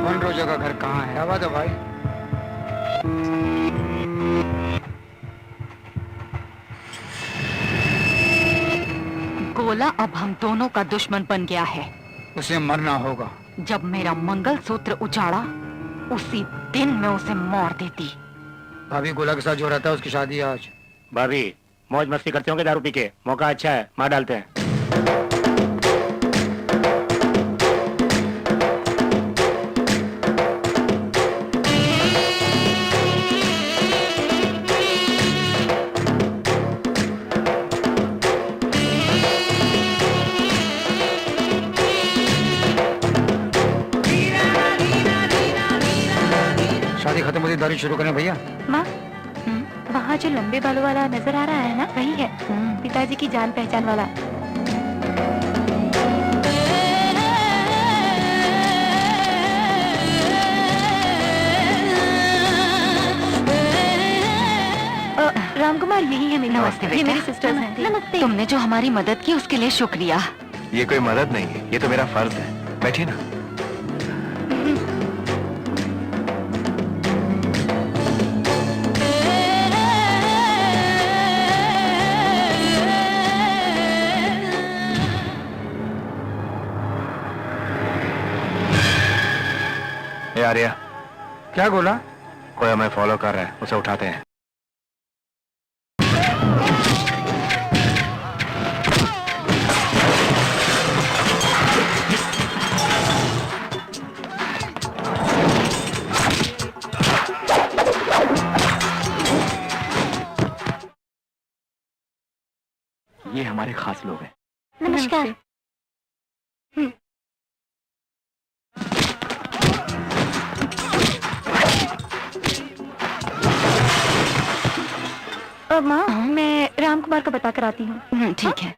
मनरोजा का घर कहाँ है? आवा दो भाई। गोला अब हम दोनों का दुश्मन बन गया है। उसे मरना होगा। जब मेरा मंगलसूत्र उजाड़ा, उसी दिन मैं उसे मार देती। भाभी गोला के साथ जो रहता है उसकी शादी है आज। भाभी मौज मस्ती करते होंगे दारू पी के, मौका अच्छा है, मार डालते हैं। शादी खत्म होती दारू शुरू करें भैया। माँ, वहाँ जो लंबे बालों वाला नजर आ रहा है ना, वही है पिताजी की जान पहचान वाला। रामकुमार यही है मेरी माँ। नमस्ते ये बेटा। मेरी सिस्टर्स हैं। नमस्ते। तुमने जो हमारी मदद की उसके लिए शुक्रिया। ये कोई मदद नहीं है, ये तो मेरा फर्ज है। बैठिए ना। ये आर्या, क्या गोला? कोई हमें फॉलो कर रहा है, उसे उठाते हैं। ये हमारे खास लोग हैं। नमस्कार। माँ, मैं रामकुमार को बता कर आती हूँ। ठीक है।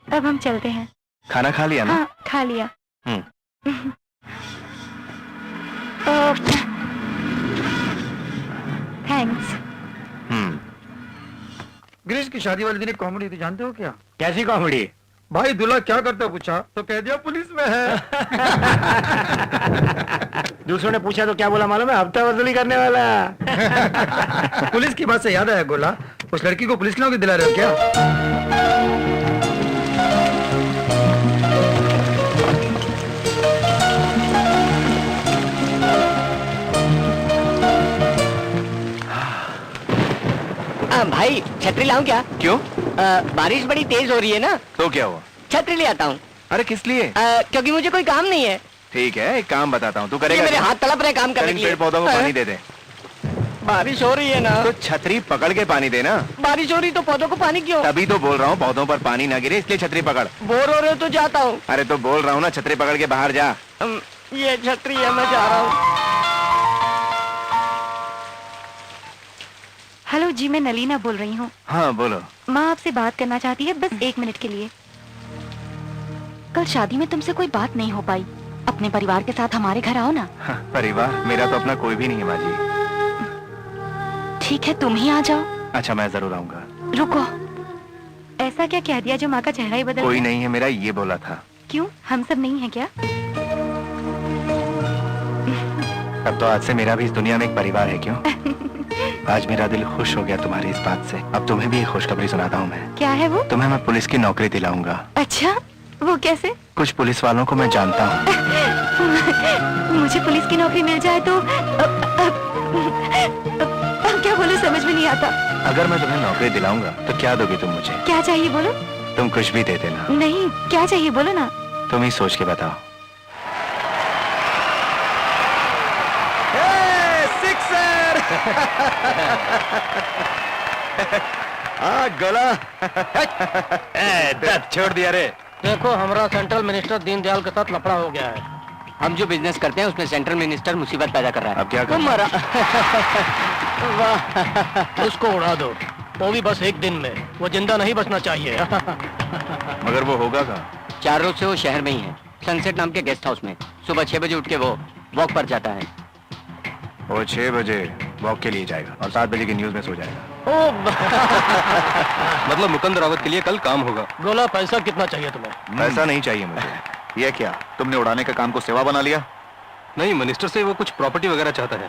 अब हम चलते हैं। खाना खा लिया ना? हाँ, खा लिया। थैंक्स। गिरीश की शादी वाले दिन एक कॉमेडी थी, जानते हो क्या? कैसी कॉमेडी? भाई दूल्हा क्या करता पूछा तो कह दिया पुलिस में है। दूसरों ने पूछा तो क्या बोला मालूम है? हफ्ता वसूली करने वाला। पुलिस की बात से याद आया गोला, उस लड़की को पुलिस की नौकरी दिला रहे हो क्या? भाई छतरी लाऊं क्या? क्यों? बारिश बड़ी तेज हो रही है ना, तो क्या हुआ? छतरी ले आता हूँ। अरे किस लिए? क्योंकि मुझे कोई काम नहीं है। ठीक है, एक काम बताता हूँ, तू ये करेगा मेरे क्या? हाथ तड़प रहे काम चल करने इन के लिए। पेड़ पौधों को पानी दे दे। बारिश हो रही है ना। तो छतरी पकड़ के पानी देना। बारिश हो रही तो पौधों को पानी क्यों? तभी तो बोल रहा हूँ पौधों पर पानी ना गिरे, इसलिए छतरी पकड़। बोर हो रहे हो तो जाता हूँ। अरे तो बोल रहा हूँ ना, छतरी पकड़ के बाहर जा। ये छतरी है, मैं जा रहा हूँ। हेलो जी, मैं नलीना बोल रही हूँ। हाँ बोलो। माँ आपसे बात करना चाहती है, बस 1 मिनट के लिए। कल शादी में तुमसे कोई बात नहीं हो पाई, अपने परिवार के साथ हमारे घर आओ ना। हाँ, परिवार मेरा तो अपना कोई भी नहीं है माँ जी। ठीक है, तुम ही आ जाओ। अच्छा मैं जरूर आऊंगा। रुको, ऐसा क्या कह दिया जो माँ का चेहरा ही बदल कोई गया? नहीं है मेरा, ये बोला था। क्यों, हम सब नहीं है क्या? अब तो आज से मेरा भी इस दुनिया में एक परिवार है। क्यों? आज मेरा दिल खुश हो गया तुम्हारी इस बात से। अब तुम्हें भी एक खुशखबरी सुनाता हूँ मैं। क्या है वो? तुम्हें मैं पुलिस की नौकरी दिलाऊंगा। अच्छा, वो कैसे? कुछ पुलिस वालों को मैं जानता हूँ। मुझे पुलिस की नौकरी मिल जाए तो अब क्या बोलूं, समझ में नहीं आता। अगर मैं तुम्हें नौकरी दिलाऊंगा तो क्या दोगी तुम मुझे? क्या चाहिए बोलो? तुम कुछ भी दे देना। नहीं, क्या चाहिए बोलो ना। तुम ही सोच के बताओ। सिक्सर। गला। छोड़ दिया रे। देखो, हमारा सेंट्रल मिनिस्टर दीनदयाल के साथ लफड़ा हो गया है। हम जो बिजनेस करते हैं उसमें सेंट्रल मिनिस्टर मुसीबत पैदा कर रहा है। अब क्या करूं? तुम्हारा उसको उड़ा दो, वो भी बस 1 दिन में। वो जिंदा नहीं बचना चाहिए। मगर वो होगा कहाँ? 4 रोज से वो शहर में ही है, सनसेट नाम के गेस्ट हाउस में। सुबह 6 बजे उठ के वो वॉक पर जाता है। वो 6 बजे वॉक के लिए जाएगा और 7 बजे की न्यूज में सो जाएगा। मतलब मुकुंद रावत के लिए कल काम होगा। गोला, पैसा कितना चाहिए तुम्हें? पैसा नहीं चाहिए मुझे। ये क्या, तुमने उड़ाने का काम को सेवा बना लिया? नहीं, मिनिस्टर से वो कुछ प्रॉपर्टी वगैरह चाहता है।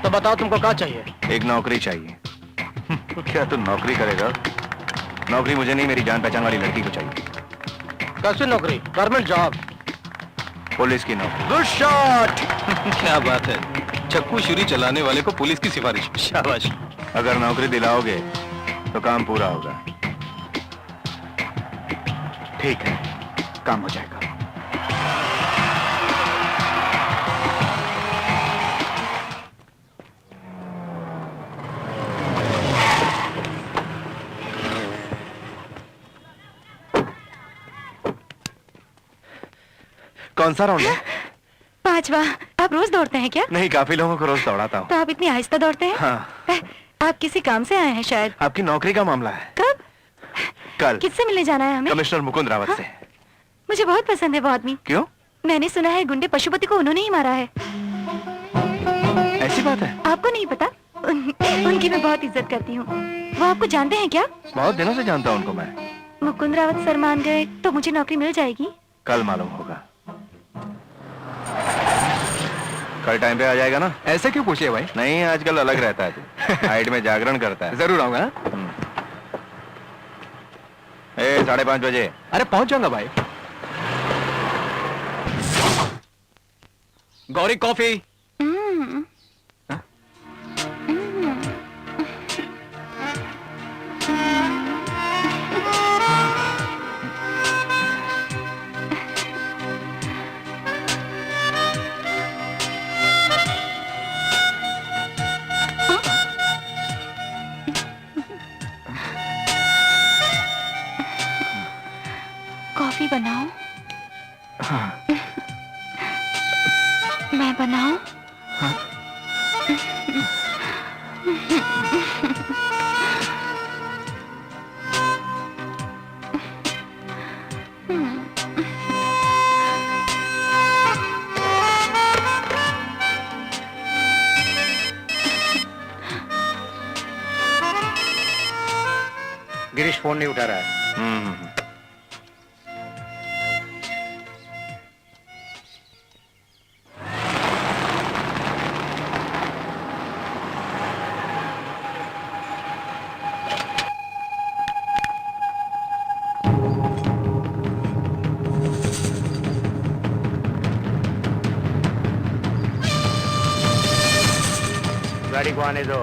तो बताओ तुमको क्या चाहिए? एक नौकरी चाहिए। क्या तू नौकरी करेगा? नौकरी मुझे नहीं, मेरी जान पहचान वाली लड़की को चाहिए। कैसी नौकरी? Government job? पुलिस की नौकरी। Good shot. क्या बात है, चक्कू छुरी चलाने वाले को पुलिस की सिफारिश। शाबाश। अगर नौकरी दिलाओगे तो काम पूरा होगा। ठीक है, काम हो जाएगा। कौन सा राउंड है? 5वां। आप रोज दौड़ते हैं क्या? नहीं, काफी लोगों को रोज दौड़ाता हूँ। तो आप इतनी आहिस्ता दौड़ते हैं? हाँ। आप किसी काम से आए हैं शायद। आपकी नौकरी का मामला है। कब? कल किससे मिलने जाना है हमें? कमिश्नर मुकुंद रावत से। मुझे बहुत पसंद है वो आदमी। क्यों? मैंने सुना है गुंडे पशुपति को उन्होंने ही मारा है। ऐसी बात है? आपको नहीं पता? उनकी मैं बहुत इज्जत करती हूँ। वो आपको जानते हैं क्या? बहुत दिनों से जानता हूँ उनको मैं। मुकुंद रावत सर मान गए तो मुझे नौकरी मिल जाएगी? कल मालूम होगा। कल टाइम पे आ जाएगा ना? ऐसे क्यों पूछिए भाई? नहीं, आजकल अलग रहता है तू। हाइट में जागरण करता है। जरूर आऊंगा। 5:30 बजे। अरे पहुंच जाऊंगा भाई। गौरी, कॉफी। कॉफी बनाओ? मैं बनाऊं? गिरीश फोन नहीं उठा रहा है। गाड़ी को आने दो।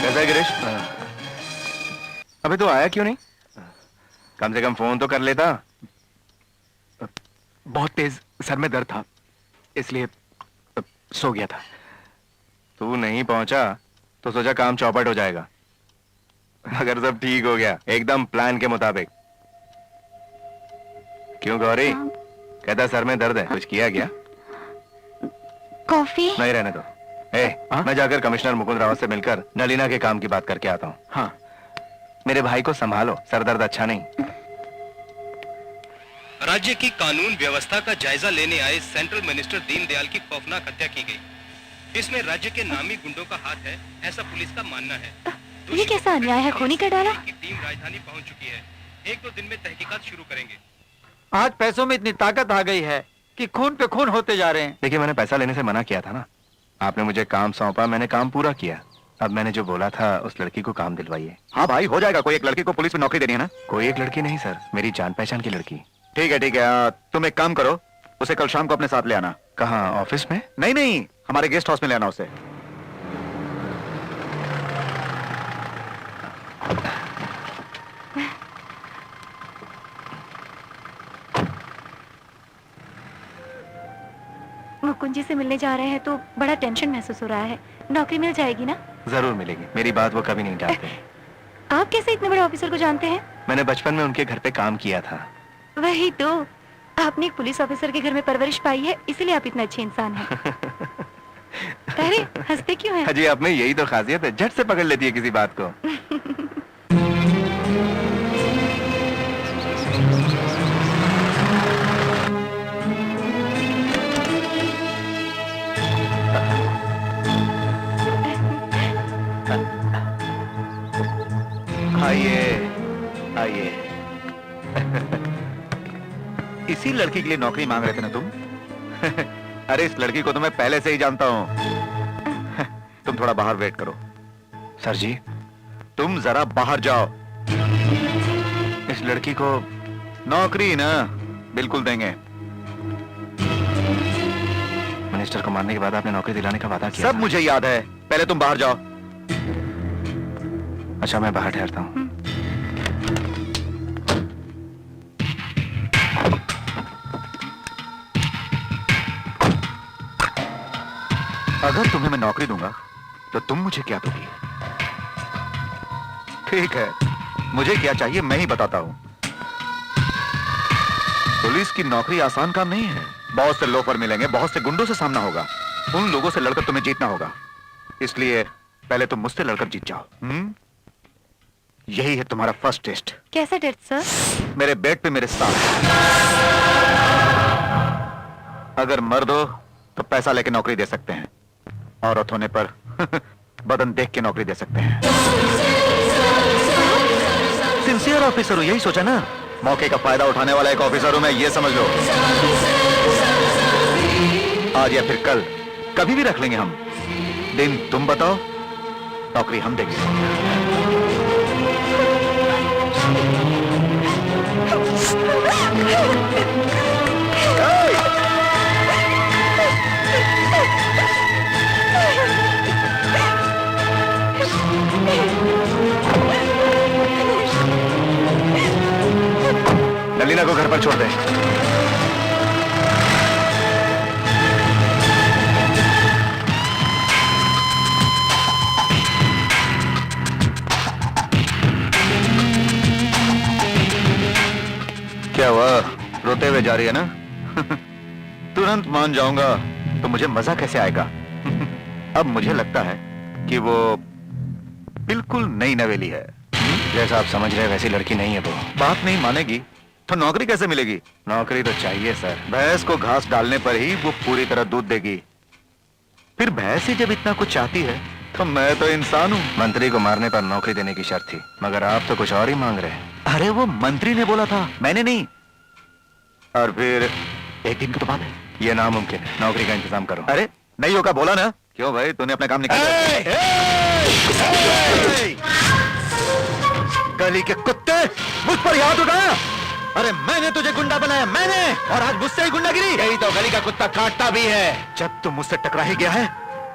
कैसा है गिरीश? अबे तो आया क्यों नहीं? कम से कम फोन तो कर लेता। बहुत तेज सर में दर्द था, इसलिए सो गया था। तू नहीं पहुंचा तो सोचा काम चौपट हो जाएगा, मगर सब ठीक हो गया एकदम प्लान के मुताबिक। क्यों गौरी? कहता सर में दर्द है, कुछ किया क्या? कॉफी? नहीं, रहने दो। मैं जाकर कमिश्नर मुकुंद रावत से मिलकर नलीना के काम की बात करके आता हूँ। हाँ। मेरे भाई को संभालो, सर दर्द अच्छा नहीं। राज्य की कानून व्यवस्था का जायजा लेने आए सेंट्रल मिनिस्टर दीनदयाल की खौफनाक हत्या की गई। इसमें राज्य के नामी गुंडों का हाथ है, ऐसा पुलिस का मानना है। ये कैसा अन्याय है? खूनी कर डाला। की टीम राजधानी पहुंच चुकी है, 1-2 दिन में तहकीकात शुरू करेंगे। आज पैसों में इतनी ताकत आ गई है कि खून पे खून होते जा रहे हैं। देखिए, मैंने पैसा लेने से मना किया था ना। आपने मुझे काम सौंपा, मैंने काम पूरा किया। अब मैंने जो बोला था उस लड़की को काम दिलवाइए। हाँ भाई, हो जाएगा। कोई एक लड़की को पुलिस में नौकरी देनी है ना? कोई एक लड़की नहीं सर, मेरी जान पहचान की लड़की। ठीक है, तुम एक काम करो, उसे कल शाम को अपने साथ ले आना। कहाँ, ऑफिस में? नहीं, हमारे गेस्ट हाउस में ले आना उसे। मुकुंद जी से मिलने जा रहे हैं तो बड़ा टेंशन महसूस हो रहा है। नौकरी मिल जाएगी ना? जरूर मिलेगी, मेरी बात वो कभी नहीं टालते। आप कैसे इतने बड़े ऑफिसर को जानते हैं? मैंने बचपन में उनके घर पे काम किया था। वही तो, आपने एक पुलिस ऑफिसर के घर में परवरिश पाई है, इसीलिए आप इतने अच्छे इंसान हैं। अरे हंसते क्यों हैं? जी, आप में यही तो खासियत है, झट से पकड़ लेती है किसी बात को। आइए। इसी लड़की के लिए नौकरी मांग रहे थे ना तुम? अरे इस लड़की को तो मैं पहले से ही जानता हूँ। तुम थोड़ा बाहर वेट करो। सर जी, तुम जरा बाहर जाओ। इस लड़की को नौकरी ना बिल्कुल देंगे। मिनिस्टर को मारने के बाद आपने नौकरी दिलाने का वादा किया सब था। मुझे याद है, पहले तुम बाहर जाओ। अच्छा, मैं बाहर ठहरता हूँ। अगर तुम्हें मैं नौकरी दूंगा तो तुम मुझे क्या दोगी? ठीक है, मुझे क्या चाहिए मैं ही बताता हूं। पुलिस की नौकरी आसान काम नहीं है। बहुत से लोफर मिलेंगे, बहुत से गुंडों से सामना होगा। उन लोगों से लड़कर तुम्हें जीतना होगा। इसलिए पहले तुम मुझसे लड़कर जीत जाओ। यही है तुम्हारा फर्स्ट टेस्ट। कैसा टेस्ट सर? मेरे बेड पे मेरे साथ। अगर मर्द हो तो पैसा लेके नौकरी दे सकते हैं, औरत होने पर बदन देख के नौकरी दे सकते हैं। सिंसियर ऑफिसर हूं, यही सोचा ना? मौके का फायदा उठाने वाला एक ऑफिसर हूं मैं, ये समझ लो। आज या फिर कल, कभी भी रख लेंगे हम। दिन तुम बताओ, नौकरी हम देंगे। नलीना को घर पर छोड़ दे। क्या हुआ, रोते हुए जा रही है ना? तुरंत मान जाऊंगा तो मुझे मजा कैसे आएगा? अब मुझे लगता है कि वो बिल्कुल नई नवेली है। जैसा आप समझ रहे हैं वैसी लड़की नहीं है वो। बात नहीं मानेगी तो नौकरी कैसे मिलेगी? नौकरी तो चाहिए सर। भैंस को घास डालने पर ही वो पूरी तरह दूध देगी। फिर भैंस ही जब इतना कुछ चाहती है तो मैं तो इंसान हूँ। मंत्री को मारने पर नौकरी देने की शर्त थी, मगर आप तो कुछ और ही मांग रहे हैं। अरे वो मंत्री ने बोला था, मैंने नहीं। और फिर एक दिन की तो बात है। ये नामुमकिन है, नौकरी का इंतजाम करो। अरे नहीं होगा बोला ना। क्यों भाई, तूने अपना काम निकाल लिया? गली के कुत्ते, मुझ पर हाथ उठाया। अरे मैंने तुझे गुंडा बनाया, मैंने, और आज मुझसे ही गुंडागिरी। यही तो गली का कुत्ता काटता भी है। जब तू मुझसे टकरा ही गया है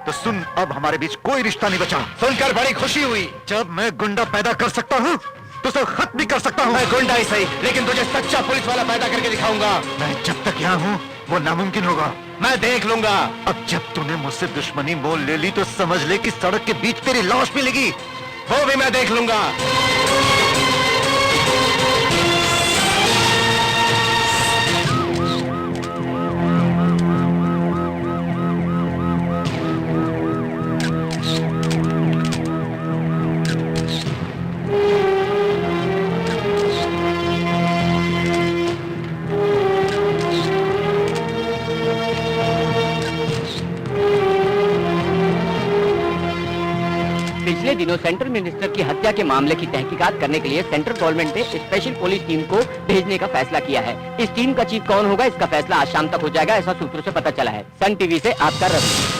तो सुन, अब हमारे बीच कोई रिश्ता नहीं बचा। सुनकर बड़ी खुशी हुई। जब मैं गुंडा पैदा कर सकता हूँ तो उसे खत्म भी कर सकता हूँ। मैं गुंडा ही सही, लेकिन तुझे सच्चा पुलिस वाला पैदा करके दिखाऊंगा। मैं जब तक यहाँ हूँ वो नामुमकिन होगा। मैं देख लूंगा। अब जब तूने मुझसे दुश्मनी मोल ले ली तो समझ ले कि सड़क के बीच तेरी लाश मिलेगी। वो भी मैं देख लूंगा। पिछले दिनों सेंट्रल मिनिस्टर की हत्या के मामले की तहकीकात करने के लिए सेंट्रल गवर्नमेंट ने स्पेशल पुलिस टीम को भेजने का फैसला किया है। इस टीम का चीफ कौन होगा, इसका फैसला आज शाम तक हो जाएगा, ऐसा सूत्रों से पता चला है। सन टीवी से आपका Ravi.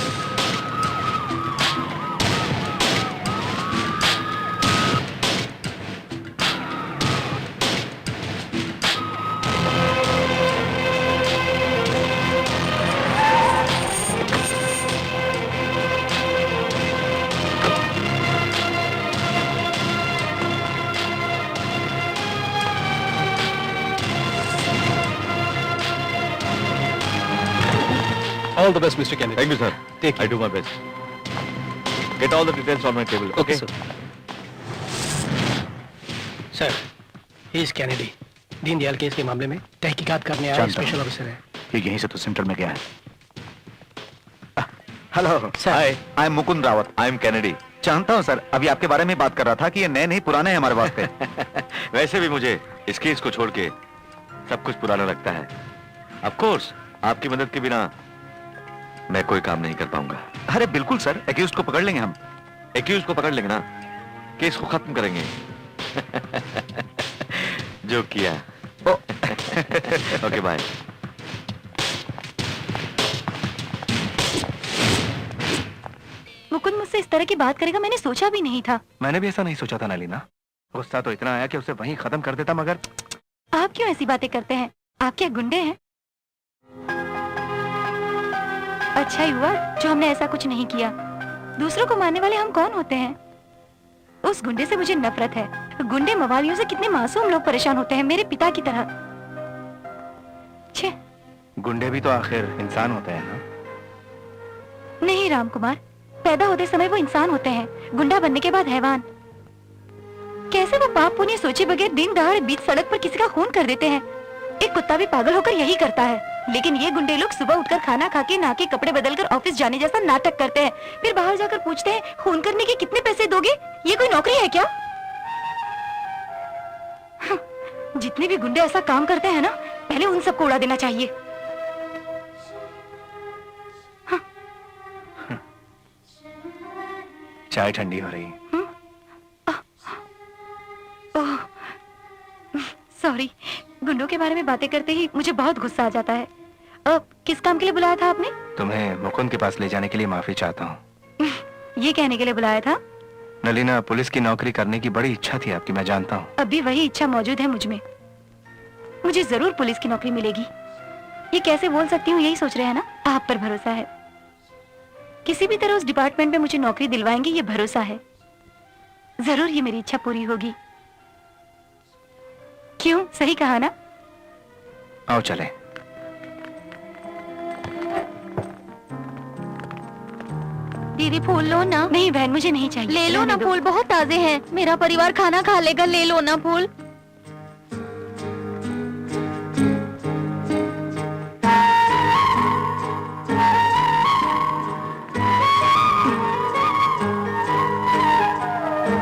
All the best, Mr. Kennedy. Thank you, sir. Take I do my best. Get all the details on my table. Okay. Sir, he is Kennedy. Deendayal case के मामले में तहकीकात करने आया स्पेशल ऑफिसर है। ठीक, यहीं से तो सेंटर में गया है। Hello sir. Hi, I am Mukund Rawat. I am Kennedy. जानता हूँ सर, अभी आपके बारे में बात कर रहा था कि ये नए नहीं पुराने हैं हमारे वास्ते। वैसे भी मुझे इस केस को छोड़ के सब कुछ पुराना लगता है। Of course, आपकी मदद के बिना मैं कोई काम नहीं कर पाऊंगा। अरे बिल्कुल सर, एक्यूज को पकड़ लेंगे हम। एक्यूज को पकड़ लेंगे ना, केस को खत्म करेंगे। जो किया। Okay bye. मुकुंद मुझसे इस तरह की बात करेगा मैंने सोचा भी नहीं था। मैंने भी ऐसा नहीं सोचा था नलीना। गुस्सा तो इतना आया कि उसे वहीं खत्म कर देता, मगर आप क्यों ऐसी बातें करते हैं? आप क्या गुंडे हैं? अच्छा ही हुआ जो हमने ऐसा कुछ नहीं किया। दूसरों को मारने वाले हम कौन होते हैं? उस गुंडे से मुझे नफरत है। गुंडे मवालियों से कितने मासूम लोग परेशान होते हैं, मेरे पिता की तरह। छे, गुंडे भी तो आखिर इंसान होते हैं ना। नहीं राम कुमार, पैदा होते समय वो इंसान होते हैं, गुंडा बनने के बाद हैवान। कैसे वो पाप पुण्य सोचे बगैर दिन दहाड़े बीच सड़क पर किसी का खून कर देते हैं। एक कुत्ता भी पागल होकर यही करता है, लेकिन ये गुंडे लोग सुबह उठकर खाना खा के नहा के कपड़े बदलकर ऑफिस जाने जैसा नाटक करते हैं, फिर बाहर जाकर पूछते हैं खून करने के कितने पैसे दोगे? ये कोई नौकरी है क्या? जितने भी गुंडे ऐसा काम करते हैं ना, पहले उन सबको उड़ा देना चाहिए। चाय ठंडी हो रही। ओह, सॉरी, गुंडों के बारे में बातें करते ही मुझे बहुत गुस्सा आ जाता है। अब किस काम के लिए बुलाया था आपने? तुम्हें मुकुंद के पास ले जाने के लिए माफी चाहता हूँ। ये कहने के लिए बुलाया था? नलीना, पुलिस की नौकरी करने की बड़ी इच्छा थी आपकी, मैं जानता हूँ। अब भी वही इच्छा मौजूद है मुझ में। मुझे जरूर पुलिस की नौकरी मिलेगी। ये कैसे बोल सकती हूँ, यही सोच रहे हैं ना? आप पर भरोसा है। किसी भी तरह उस डिपार्टमेंट में मुझे नौकरी दिलवाएंगे, ये भरोसा है। जरूर ये मेरी इच्छा पूरी होगी। क्यों, सही कहा ना? आओ चले। दीदी फूल लो ना। नहीं बहन, मुझे नहीं चाहिए। ले लो रहने ना दो। फूल, बहुत ताजे हैं। मेरा परिवार खाना खा लेगा, ले लो ना फूल।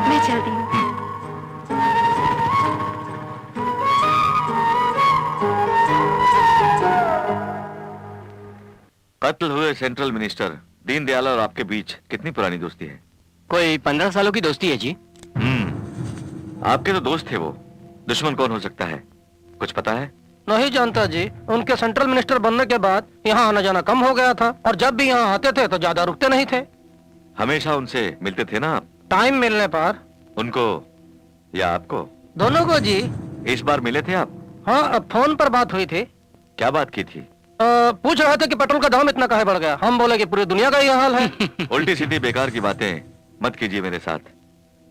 मैं चलती हूँ। कत्ल हुए सेंट्रल मिनिस्टर दीनदयाल और आपके बीच कितनी पुरानी दोस्ती है? कोई 15 सालों की दोस्ती है जी। आपके तो दोस्त थे वो, दुश्मन कौन हो सकता है, कुछ पता है? नहीं जानता जी। उनके सेंट्रल मिनिस्टर बनने के बाद यहाँ आना जाना कम हो गया था, और जब भी यहाँ आते थे तो ज्यादा रुकते नहीं थे। हमेशा उनसे मिलते थे ना आप? टाइम मिलने पर। उनको या आपको? दोनों को जी। इस बार मिले थे आप? हाँ, अब फोन पर बात हुई थी। क्या बात की थी? पूछ रहे थे कि पेट्रोल का दाम इतना काहे बढ़ गया। हम बोले कि पूरी दुनिया का ये हाल है। उल्टी सीधी बेकार की बातें मत कीजिए मेरे साथ।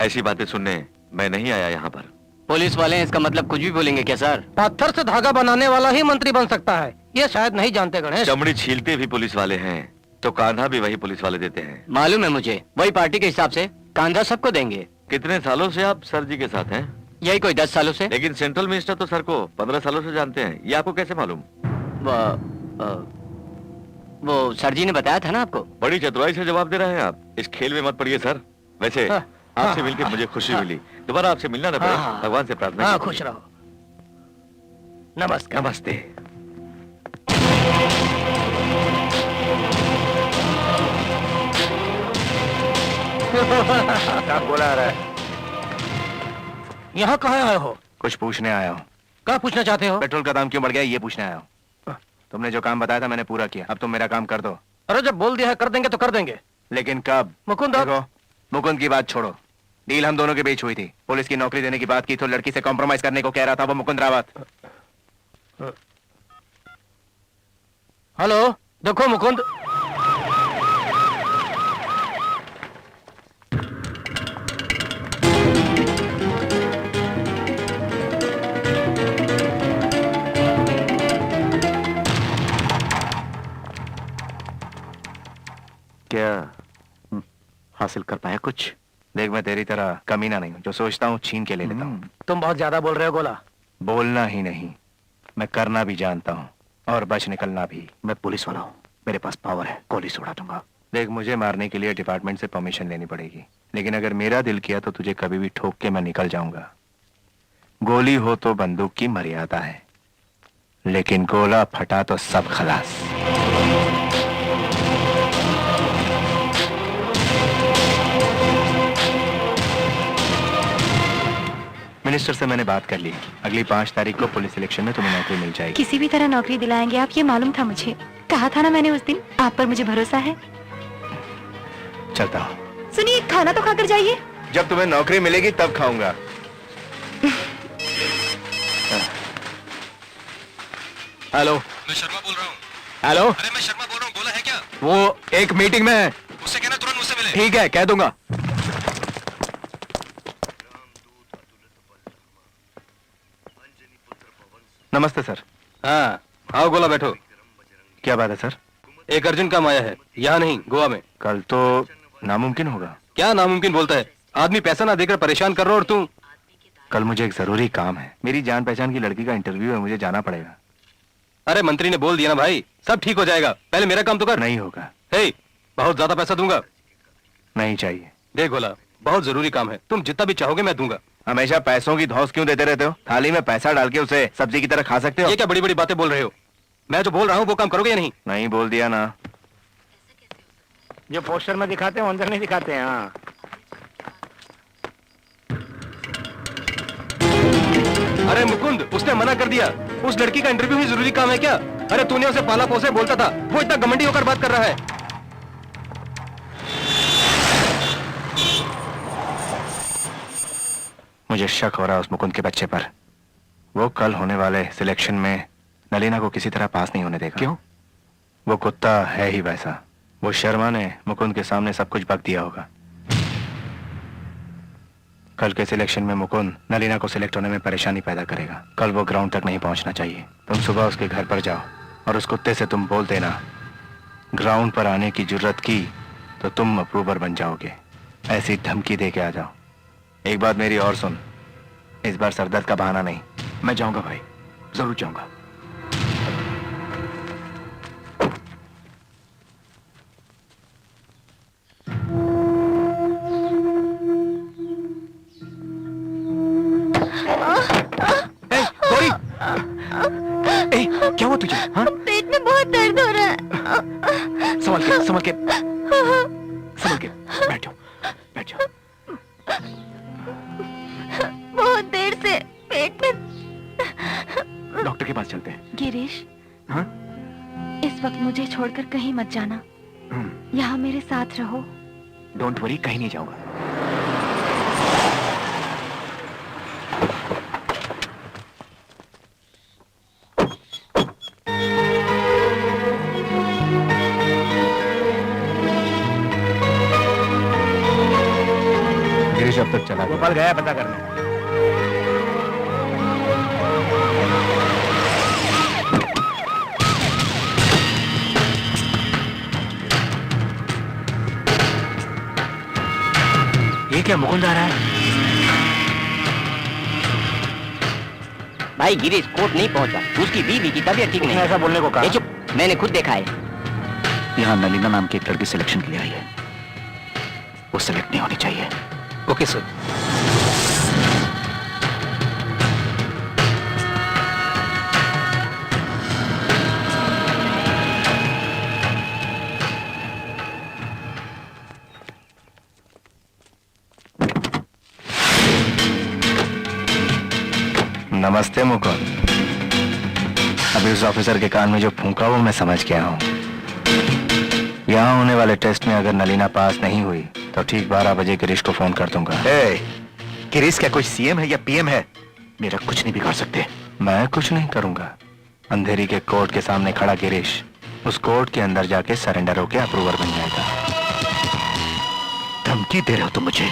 ऐसी बातें सुनने मैं नहीं आया यहाँ पर। पुलिस वाले हैं, इसका मतलब कुछ भी बोलेंगे क्या सर? पत्थर से धागा बनाने वाला ही मंत्री बन सकता है, ये शायद नहीं जानते गणेश। चमड़ी छीलते भी पुलिस वाले हैं तो कांधा भी वही पुलिस वाले देते हैं। मालूम है मुझे, वही पार्टी के हिसाब से कांधा सबको देंगे। कितने सालों से आप सर जी के साथ हैं? यही कोई 10 सालों से। लेकिन सेंट्रल मिनिस्टर तो सर को 15 सालों से जानते हैं, ये आपको कैसे मालूम? वो सर जी ने बताया था ना आपको। बड़ी चतुराई से जवाब दे रहे हैं आप। इस खेल में मत पड़िए सर। वैसे आपसे मिलकर मुझे खुशी मिली। दोबारा आपसे मिलना न पड़े, भगवान से प्रार्थना। हाँ, खुश रहो। नमस्कार। नमस्ते। क्या बोला रहा है? यहाँ कहाँ आए हो? कुछ पूछने आया हूँ। क्या पूछना चाहते हो? पेट्रोल का दाम क्यों बढ़ गया ये पूछने आया हूँ। तुमने जो काम बताया था मैंने पूरा किया, अब तुम मेरा काम कर दो। अरे जब बोल दिया है कर देंगे तो कर देंगे। लेकिन कब? मुकुंद, देखो, मुकुंद की बात छोड़ो, डील हम दोनों के बीच हुई थी। पुलिस की नौकरी देने की बात की तो लड़की से कॉम्प्रोमाइज करने को कह रहा था वो मुकुंद रावत। हेलो, देखो मुकुंद, क्या हासिल कर पाया कुछ? देख, मैं तेरी तरह कमीना नहीं हूँ, जो सोचता हूँ छीन के ले लेता हूँ। तुम बहुत ज्यादा बोल रहे हो गोला। बोलना ही नहीं, मैं करना भी जानता हूँ और बच निकलना भी। मैं पुलिस वाला हूँ, मेरे पास पावर है, गोली से उड़ा दूंगा। देख, मुझे मारने के लिए डिपार्टमेंट से परमिशन लेनी पड़ेगी, लेकिन अगर मेरा दिल किया तो तुझे कभी भी ठोक के मैं निकल जाऊंगा। गोली हो तो बंदूक की मर्यादा है, लेकिन गोला फटा तो सब खलास। मिनिस्टर से मैंने बात कर ली, अगली 5 तारीख को पुलिस सिलेक्शन में तुम्हें नौकरी मिल जाएगी। किसी भी तरह नौकरी दिलाएंगे आप, ये मालूम था मुझे। कहा था ना मैंने उस दिन, आप पर मुझे भरोसा है। चलता हूँ। सुनिए, खाना तो खाकर जाइए। जब तुम्हें नौकरी मिलेगी तब खाऊंगा। हेलो, मैं शर्मा बोल रहा हूँ। हेलो। अरे मैं शर्मा बोल रहा हूँ, गोला है क्या? वो एक मीटिंग में है। उससे कहना तुरंत मुझसे मिले। ठीक है, कह दूंगा। नमस्ते सर। हाँ, आओ गोला, बैठो। क्या बात है सर? एक अर्जुन काम आया है, यहाँ नहीं गोवा में। कल तो नामुमकिन होगा। क्या नामुमकिन बोलता है? आदमी पैसा ना देकर परेशान कर रहा हो और तू। कल मुझे एक जरूरी काम है, मेरी जान पहचान की लड़की का इंटरव्यू है, मुझे जाना पड़ेगा। अरे मंत्री ने बोल दिया ना भाई, सब ठीक हो जाएगा, पहले मेरा काम तो कर। नहीं होगा। हे, बहुत ज्यादा पैसा दूंगा। नहीं चाहिए। देख गोला, बहुत जरूरी काम है, तुम जितना भी चाहोगे मैं दूंगा। हमेशा पैसों की धौंस क्यों देते रहते हो? थाली में पैसा डाल के उसे सब्जी की तरह खा सकते हो। ये क्या बड़ी बड़ी बातें बोल रहे हो? मैं जो बोल रहा हूँ वो काम करोगे या नहीं? नहीं बोल दिया ना। जो पोस्टर में दिखाते हैं अंदर नहीं दिखाते हैं। हाँ, अरे मुकुंद, उसने मना कर दिया। उस लड़की का इंटरव्यू ही जरूरी काम है क्या? अरे तूने उसे पाला पोसे बोलता था, वो इतना घमंडी होकर बात कर रहा है। मुझे शक हो रहा है उस मुकुंद के बच्चे पर। वो कल होने वाले सिलेक्शन में नलीना को किसी तरह पास नहीं होने देगा। क्यों? वो कुत्ता है ही वैसा। वो शर्मा ने मुकुंद के सामने सब कुछ बक दिया होगा। कल के सिलेक्शन में मुकुंद नलीना को सिलेक्ट होने में परेशानी पैदा करेगा। कल वो ग्राउंड तक नहीं पहुंचना चाहिए। तुम सुबह उसके घर पर जाओ और उस कुत्ते से तुम बोल देना, ग्राउंड पर आने की जुर्रत की तो तुम अप्रूवर बन जाओगे। ऐसी धमकी दे के आ जाओ। एक बात मेरी और सुन, इस बार सरदर्द का बहाना नहीं। मैं जाऊंगा भाई, जरूर जाऊंगा। गौरी, क्या हुआ तुझे? हाँ? पेट में बहुत दर्द हो रहा है। संभल के, संभल के, संभल के। बैठ जाओ, बैठ जाओ। बहुत देर से पेट में। डॉक्टर के पास चलते हैं। गिरीश, हाँ? इस वक्त मुझे छोड़कर कहीं मत जाना, यहाँ मेरे साथ रहो। डोंट वरी, कहीं नहीं जाऊंगा। गिरीश अब तक चला गया। गोपाल गया पता करने। ये क्या मुकुंद आ रहा है? भाई गिरीश कोर्ट नहीं पहुंचा, उसकी बीवी की तबीयत ठीक नहीं उसने है। ऐसा बोलने को कहा? ये चुप, मैंने खुद देखा है। यहाँ नलीना नाम की एक लड़की सिलेक्शन के लिए आई है, वो सिलेक्ट नहीं होनी चाहिए। Okay sir. नमस्ते मुकुंद। अभी उस ऑफिसर के कान में जो फूंका वो मैं समझ गया हूँ। यहाँ होने वाले टेस्ट में अगर नलीना पास नहीं हुई तो ठीक 12 बजे गिरीश को फोन कर दूंगा। गिरीश क्या कोई सीएम है या पीएम है? मेरा कुछ नहीं बिगाड़ सकते। मैं कुछ नहीं करूंगा। अंधेरी के कोर्ट के सामने खड़ा गिरीश उस कोर्ट के अंदर जाके सरेंडर होके अप्रूवर बन जाएगा। धमकी दे रहे हो तुम मुझे?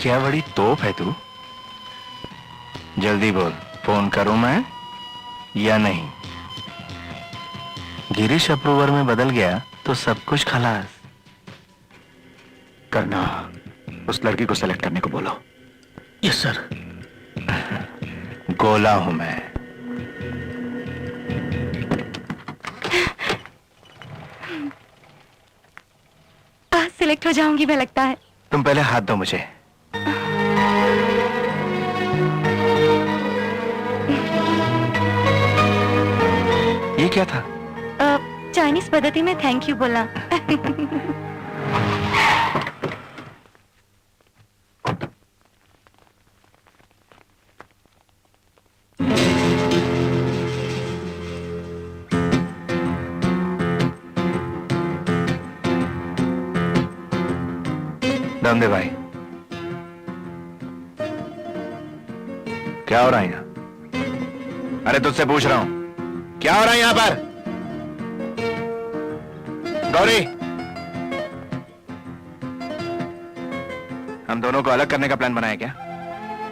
क्या बड़ी तोप है तू? जल्दी बोल, फोन करूं मैं या नहीं? गिरीश अप्रूवर में बदल गया तो सब कुछ खलास। करना, उस लड़की को सेलेक्ट करने को बोलो। Yes sir. गोला हूं मैं। आज सिलेक्ट हो जाऊंगी मैं, लगता है। तुम पहले हाथ दो मुझे। ये क्या था? चाइनीज पद्धति में थैंक यू बोलना। दम दे भाई। क्या हो रहा है यहाँ? अरे तुझसे पूछ रहा हूं, क्या हो रहा है यहाँ पर? गौरी, हम दोनों को अलग करने का प्लान बनाया क्या?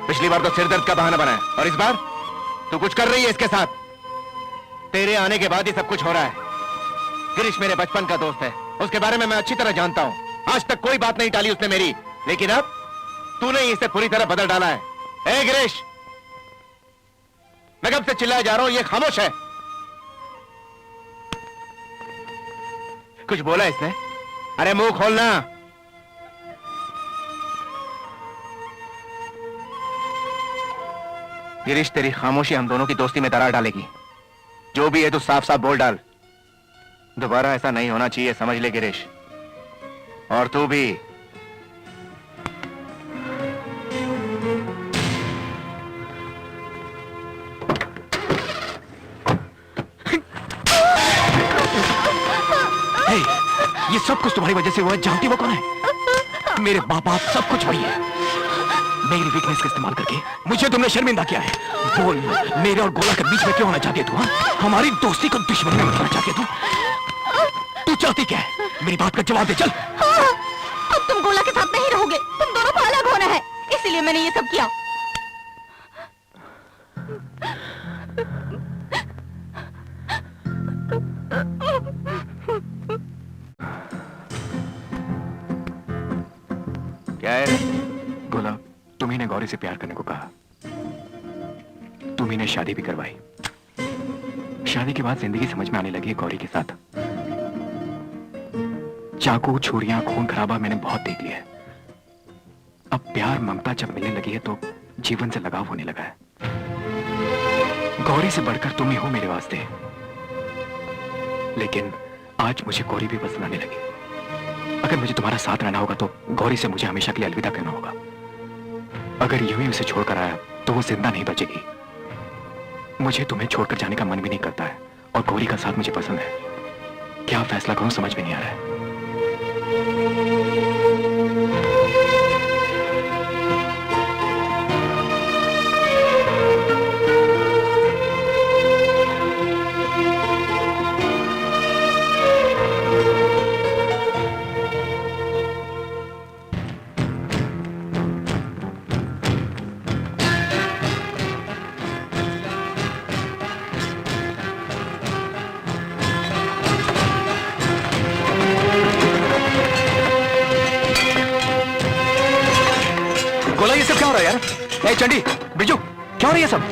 पिछली बार तो सिर दर्द का बहाना बनाया और इस बार तू कुछ कर रही है इसके साथ। तेरे आने के बाद ही सब कुछ हो रहा है। गिरीश मेरे बचपन का दोस्त है, उसके बारे में मैं अच्छी तरह जानता हूं। आज तक कोई बात नहीं टाली उसने मेरी, लेकिन अब तूने ही इसे पूरी तरह बदल डाला है। ए गिरीश, मैं कब से चिल्लाया जा रहा हूं, ये खामोश है। कुछ बोला इसने? अरे मुंह खोलना। गिरीश, तेरी खामोशी हम दोनों की दोस्ती में दरार डालेगी। जो भी है तू साफ साफ बोल डाल। दोबारा ऐसा नहीं होना चाहिए, समझ ले गिरीश। और तू भी। ये सब कुछ तुम्हारी वजह से हुआ है। जानती वो कौन है? मेरे बाप बाप सब कुछ वही है। मेरी वीकनेस का इस्तेमाल करके मुझे तुमने शर्मिंदा किया है। बोल, मेरे और गोला के बीच में क्यों होना चाहती है तू? हमारी दोस्ती को दुश्मनी में बदलना चाहती है तू चाहती क्या है? मेरी बात का जवाब दे। चल। अब तुम गोला के साथ नहीं रहोगे, तुम दोनों को अलग होना है, इसीलिए मैंने ये सब किया। क्या है? गोला, तुम्ही ने गौरी से प्यार करने को कहा, तुम्ही ने शादी भी करवाई। शादी के बाद जिंदगी समझ में आने लगी गौरी के साथ। चाकू, छुरियां, खून खराबा मैंने बहुत देख लिया है। अब प्यार ममता जब मिलने लगी है तो जीवन से लगाव होने लगा है। गौरी से बढ़कर तुम ही हो मेरे वास्ते। लेकिन आज मुझे गौरी भी पसंद आने लगी। अगर मुझे तुम्हारा साथ रहना होगा तो गौरी से मुझे हमेशा के लिए अलविदा कहना होगा। अगर यूं ही उसे छोड़कर आया तो वो जिंदा नहीं बचेगी। मुझे तुम्हें छोड़कर जाने का मन भी नहीं करता है और गौरी का साथ मुझे पसंद है। क्या फैसला करूं समझ में नहीं आ रहा है। गोला ये सब क्या हो रहा है यार? ए चंडी, बिरजू, क्या हो रहा है ये सब?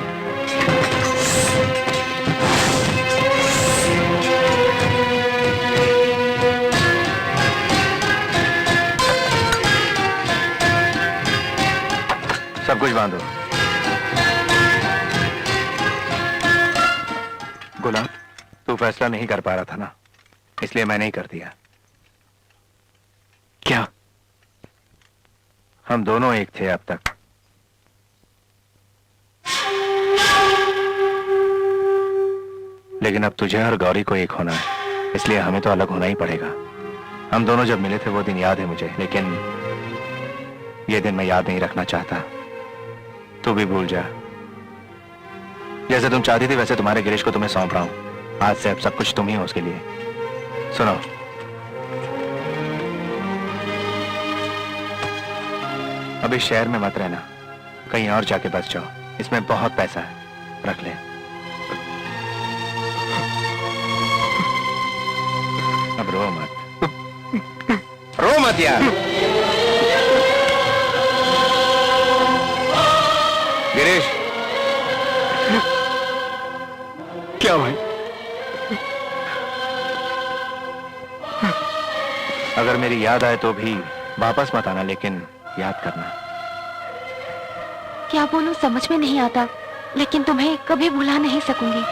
सब कुछ बांधो। गुलाम, तू फैसला नहीं कर पा रहा था ना, इसलिए मैंने ही कर दिया। क्या? हम दोनों एक थे अब तक। लेकिन अब तुझे और गौरी को एक होना है, इसलिए हमें तो अलग होना ही पड़ेगा। हम दोनों जब मिले थे वो दिन याद है मुझे, लेकिन ये दिन मैं याद नहीं रखना चाहता। तू भी भूल जा। जैसे तुम चाहती थी वैसे तुम्हारे गिरीश को तुम्हें सौंप रहा हूं। आज से अब सब कुछ तुम ही हो उसके लिए। सुनो, अभी शहर में मत रहना, कहीं और जाके बस जाओ। इसमें बहुत पैसा है, रख ले। अब रो मत, रो मत यार। गिरीश, क्या भाई? अगर मेरी याद आए तो भी वापस मत आना, लेकिन याद करना। क्या बोलूं समझ में नहीं आता, लेकिन तुम्हें कभी भुला नहीं सकूंगी।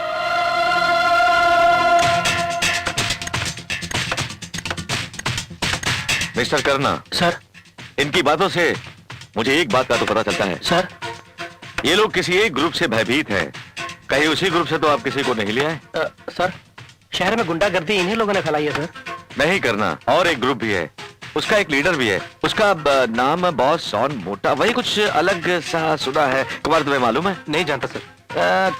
मिस्टर करना, सर। इनकी बातों से मुझे एक बात का तो पता चलता है। सर। ये लोग किसी एक ग्रुप से भयभीत हैं। कहीं उसी ग्रुप से तो आप किसी को नहीं ले आए? सर, शहर में गुंडागर्दी इन्हीं लोगों ने फैलाई है सर। नहीं करना, और एक ग्रुप भी है, उसका एक लीडर भी है। उसका नाम बॉस सॉन मोटा, वही कुछ अलग सा सुना है। कुमार, तुम्हें मालूम है? नहीं जानता सर।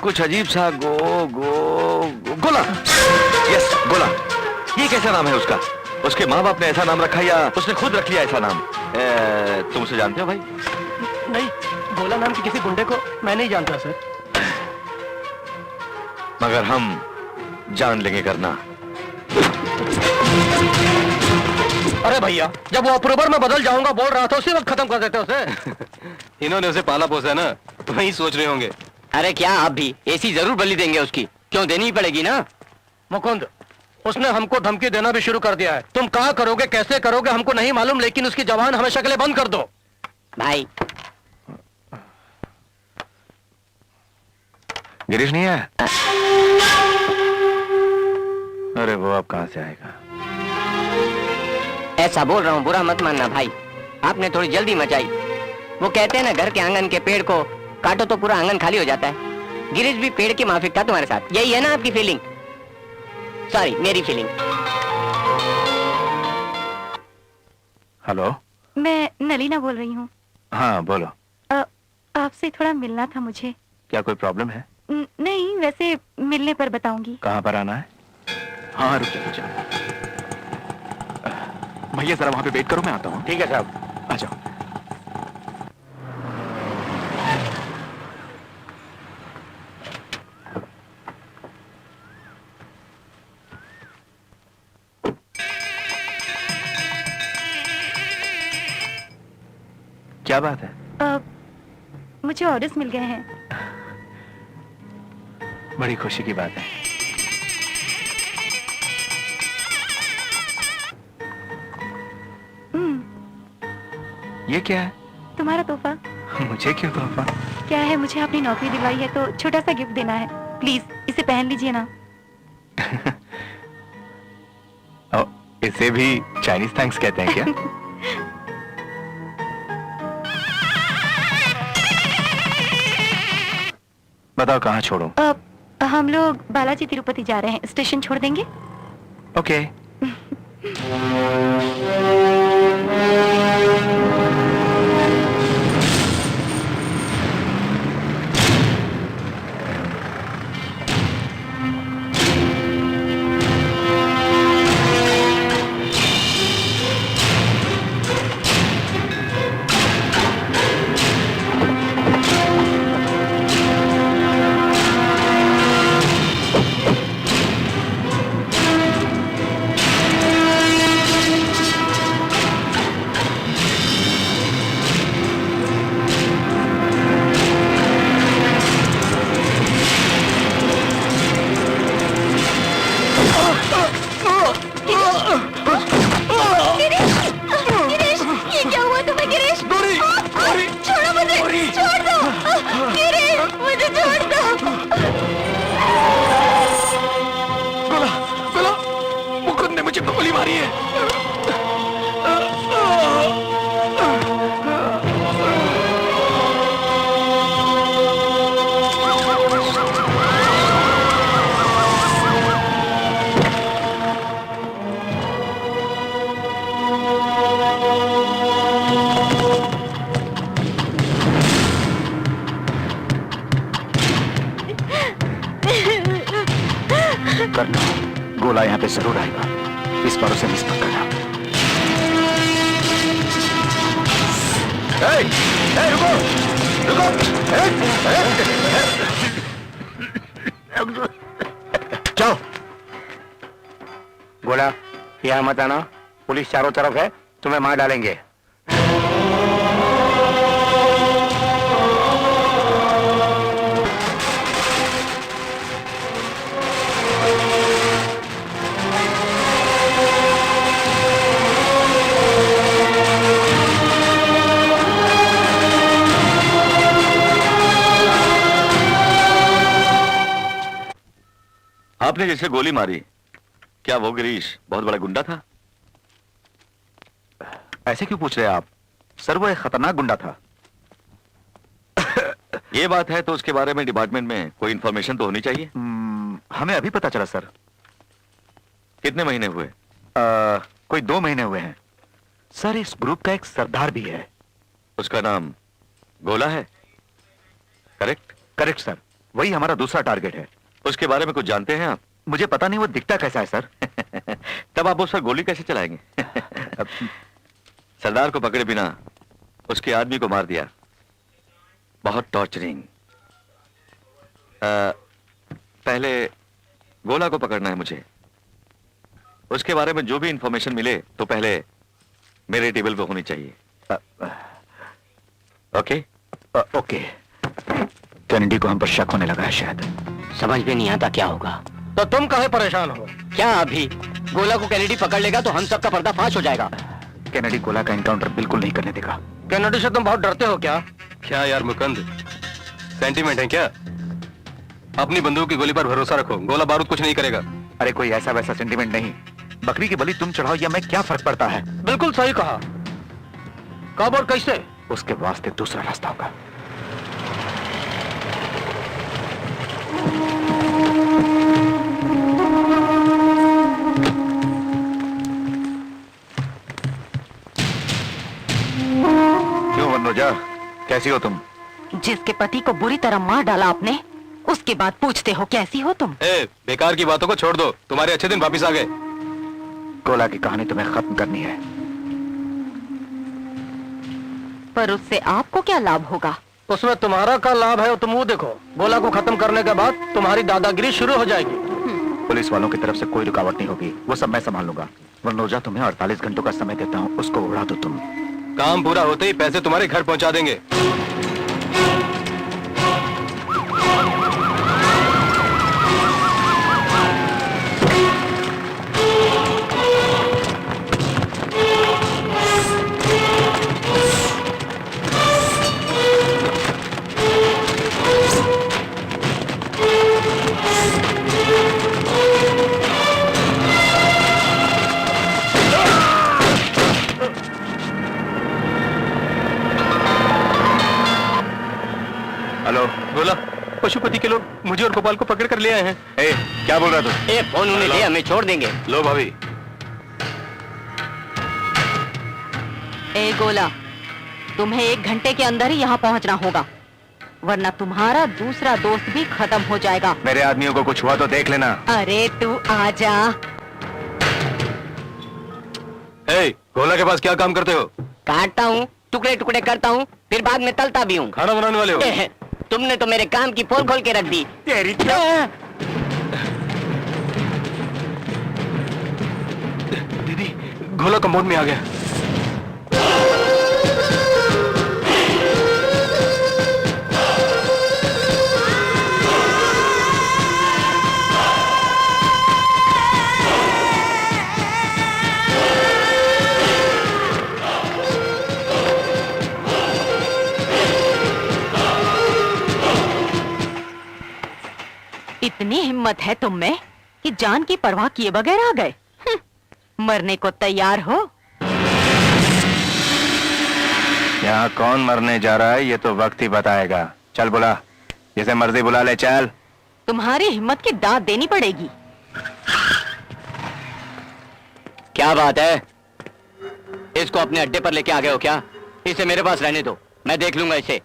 कुछ अजीब सा गोला। यस, गोला। ये कैसा नाम है उसका? उसके माँ बाप ने ऐसा नाम रखा या उसने खुद रख लिया ऐसा नाम? तुम उसे जानते हो भाई? नहीं, गोला नाम के किसी गुंडे को मैं नहीं जानता सर। मगर हम जान लेंगे करना। अरे भैया, जब वो अक्टूबर में बदल जाऊंगा बोल रहा था, उसी वक्त खत्म कर देते उसे। इन्होंने उसे पाला पोसा है ना, तो वही सोच रहे होंगे। अरे क्या आप भी एसी जरूर बदली देंगे उसकी, क्यों देनी ही पड़ेगी ना। मुकुंद, उसने हमको धमकी देना भी शुरू कर दिया है। तुम क्या करोगे, कैसे करोगे हमको नहीं मालूम, लेकिन उसकी जबान हमेशा के लिए बंद कर दो। भाई गिरीश नहीं है? अरे वो अब कहां से आएगा? ऐसा बोल रहा हूँ, बुरा मत मानना भाई, आपने थोड़ी जल्दी मचाई। वो कहते हैं ना, घर के आंगन के पेड़ को काटो तो पूरा आंगन खाली हो जाता है। गिरीश भी पेड़ के माफिक था तुम्हारे साथ, यही है ना आपकी फीलिंग? सॉरी, मेरी फीलिंग। हेलो, मैं नलीना बोल रही हूँ। हाँ बोलो। आपसे थोड़ा मिलना था मुझे। क्या कोई प्रॉब्लम है? नहीं, वैसे मिलने पर बताऊंगी। कहाँ पर आना है? हाँ रुक जा, भैया जरा वहां पे वेट करो, मैं आता हूँ। ठीक है साहब। आ जाओ। क्या बात है? मुझे ऑर्डर्स मिल गए हैं। बड़ी खुशी की बात है। ये क्या है? तुम्हारा तोहफा। मुझे क्यों तोहफा? क्या है, मुझे अपनी नौकरी दिलवाई है तो छोटा सा गिफ्ट देना है। प्लीज इसे पहन लीजिए ना। इसे भी चाइनीज थैंक्स कहते हैं क्या? बताओ कहाँ छोड़ूं? हम लोग बालाजी तिरुपति जा रहे हैं, स्टेशन छोड़ देंगे? ओके। करना, गोला यहाँ पे जरूर आएगा, इस बार उसे मिस मत करना। रुको रुको, जाओ। गोला, यहाँ मत आना, पुलिस चारों तरफ है, तुम्हें मार डालेंगे। आपने जिसे गोली मारी, क्या वो गिरीश बहुत बड़ा गुंडा था? ऐसे क्यों पूछ रहे हैं आप? सर वो एक खतरनाक गुंडा था। ये बात है तो उसके बारे में डिपार्टमेंट में कोई इंफॉर्मेशन तो होनी चाहिए। हमें अभी पता चला सर। कितने महीने हुए? कोई 2 महीने हुए हैं सर। इस ग्रुप का एक सरदार भी है। उसका नाम गोला है, करेक्ट? करेक्ट सर, वही हमारा दूसरा टारगेट है। उसके बारे में कुछ जानते हैं आप? मुझे पता नहीं वो दिखता कैसा है सर। तब आप उस पर गोली कैसे चलाएंगे? सरदार को पकड़े बिना उसके आदमी को मार दिया, बहुत टॉर्चरिंग। पहले गोला को पकड़ना है मुझे। उसके बारे में जो भी इंफॉर्मेशन मिले तो पहले मेरे टेबल पे होनी चाहिए। ओके? ओके। कैनेडी को हम पर शक होने लगा है शायद। समझ में नहीं आता क्या होगा। तो तुम काहे परेशान हो? क्या अभी गोला को कैनेडी पकड़ लेगा तो हम सबका पर्दाफाश हो जाएगा। कैनेडी गोला का एनकाउंटर बिल्कुल नहीं करने देगा। कैनेडी से तुम बहुत डरते हो क्या? क्या यार मुकंद, सेंटीमेंट है क्या? अपनी बंदूक की गोली पर भरोसा रखो, गोला बारूद कुछ नहीं करेगा। अरे कोई ऐसा वैसा सेंटीमेंट नहीं। बकरी की बलि तुम चढ़ाओ या मैं, क्या फर्क पड़ता है? बिल्कुल सही कहा। कब और कैसे? उसके वास्ते दूसरा रास्ता होगा। क्यों वनरोजा, कैसी हो तुम? जिसके पति को बुरी तरह मार डाला आपने, उसके बाद पूछते हो कैसी हो तुम? बेकार की बातों को छोड़ दो, तुम्हारे अच्छे दिन वापिस आ गए। गोला की कहानी तुम्हें खत्म करनी है। पर उससे आपको क्या लाभ होगा? उसमें तुम्हारा क्या लाभ है तुम वो देखो। गोला को खत्म करने के बाद तुम्हारी दादागिरी शुरू हो जाएगी। पुलिस वालों की तरफ से कोई रुकावट नहीं होगी, वो सब मैं संभाल लूंगा। वनरोजा तुम्हें 48 घंटों का समय देता हूँ, उसको उड़ा दो तुम। काम पूरा होते ही पैसे तुम्हारे घर पहुंचा देंगे। गोला, पशुपति के लोग मुझे और गोपाल को पकड़ कर ले आए हैं। क्या बोल रहा तू? फोन उन्हें दे, हमें छोड़ देंगे। लो भाभी। ए गोला, तुम्हें 1 घंटे के अंदर ही यहाँ पहुँचना होगा, वरना तुम्हारा दूसरा दोस्त भी खत्म हो जाएगा। मेरे आदमियों को कुछ हुआ तो देख लेना। अरे तू आजा। गोला के पास क्या काम करते हो? काटता हूँ, टुकड़े टुकड़े करता हूँ, फिर बाद में तलता भी हूँ। खाना बनाने वाले हो? तुमने तो मेरे काम की पोल खोल के रख दी। तेरी दीदी, गोला कंपाउंड में आ गया। इतनी हिम्मत है तुम में कि जान की परवाह किए बगैर आ गए। मरने को तैयार हो? यहाँ कौन मरने जा रहा है ये तो वक्त ही बताएगा। चल बुला, जैसे मर्जी बुला ले, चल। तुम्हारी हिम्मत की दाद देनी पड़ेगी। क्या बात है? इसको अपने अड्डे पर लेके आ गए हो क्या? इसे मेरे पास रहने दो, मैं देख लूंगा इसे।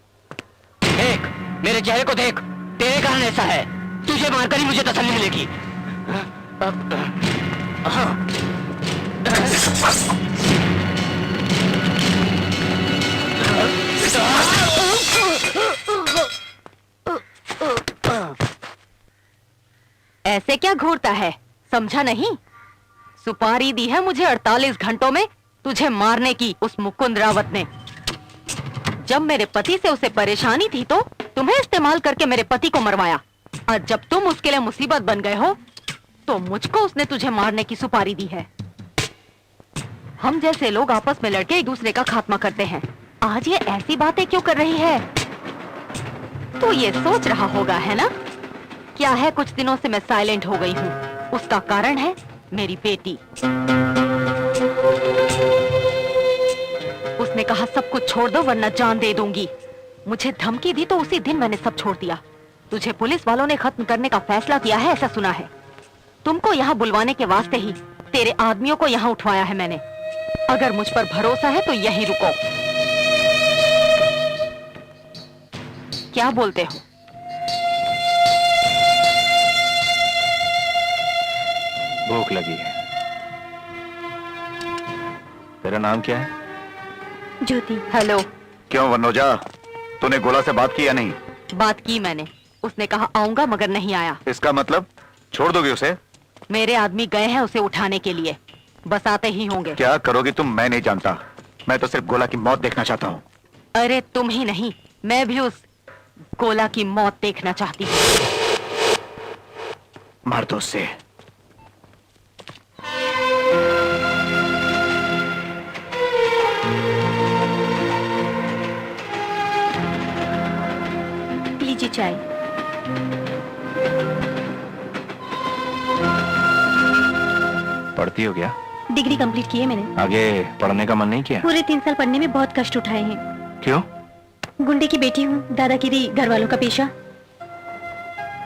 देख, मेरे चेहरे को देख, तेरे कारण ऐसा है। तुझे मारकर ही मुझे तसल्ली मिलेगी। ऐसे क्या घूरता है, समझा नहीं? सुपारी दी है मुझे 48 घंटों में तुझे मारने की उस मुकुंद रावत ने। जब मेरे पति से उसे परेशानी थी तो तुम्हें इस्तेमाल करके मेरे पति को मरवाया, और जब तुम उसके लिए मुसीबत बन गए हो तो मुझको उसने तुझे मारने की सुपारी दी है। हम जैसे लोग आपस में लड़के एक दूसरे का खात्मा करते हैं। आज ये ऐसी बातें क्यों कर रही है? तो ये सोच रहा होगा, है ना? क्या है, कुछ दिनों से मैं साइलेंट हो गई हूँ। उसका कारण है मेरी बेटी। उसने कहा सब कुछ छोड़ दो वरना जान दे दूंगी। मुझे धमकी दी तो उसी दिन मैंने सब छोड़ दिया। तुझे पुलिस वालों ने खत्म करने का फैसला किया है, ऐसा सुना है। तुमको यहाँ बुलवाने के वास्ते ही तेरे आदमियों को यहाँ उठवाया है मैंने। अगर मुझ पर भरोसा है तो यहीं रुको। क्या बोलते हो? भूख लगी है। तेरा नाम क्या है? ज्योति। हेलो। क्यों वनोजा, तूने गोला से बात की या नहीं? बात की मैंने, उसने कहा आऊंगा मगर नहीं आया। इसका मतलब छोड़ दोगे उसे? मेरे आदमी गए हैं उसे उठाने के लिए, बस आते ही होंगे। क्या करोगी तुम मैं नहीं जानता, मैं तो सिर्फ गोला की मौत देखना चाहता हूँ। अरे तुम ही नहीं, मैं भी उस गोला की मौत देखना चाहती हूँ। मार दो उसे। लीजिए चाय। पढ़ती हो क्या? डिग्री कंप्लीट की है मैंने। आगे पढ़ने का मन नहीं किया? पूरे 3 साल पढ़ने में बहुत कष्ट उठाए हैं। क्यों? गुंडे की बेटी हूँ, दादागिरी घर वालों का पेशा।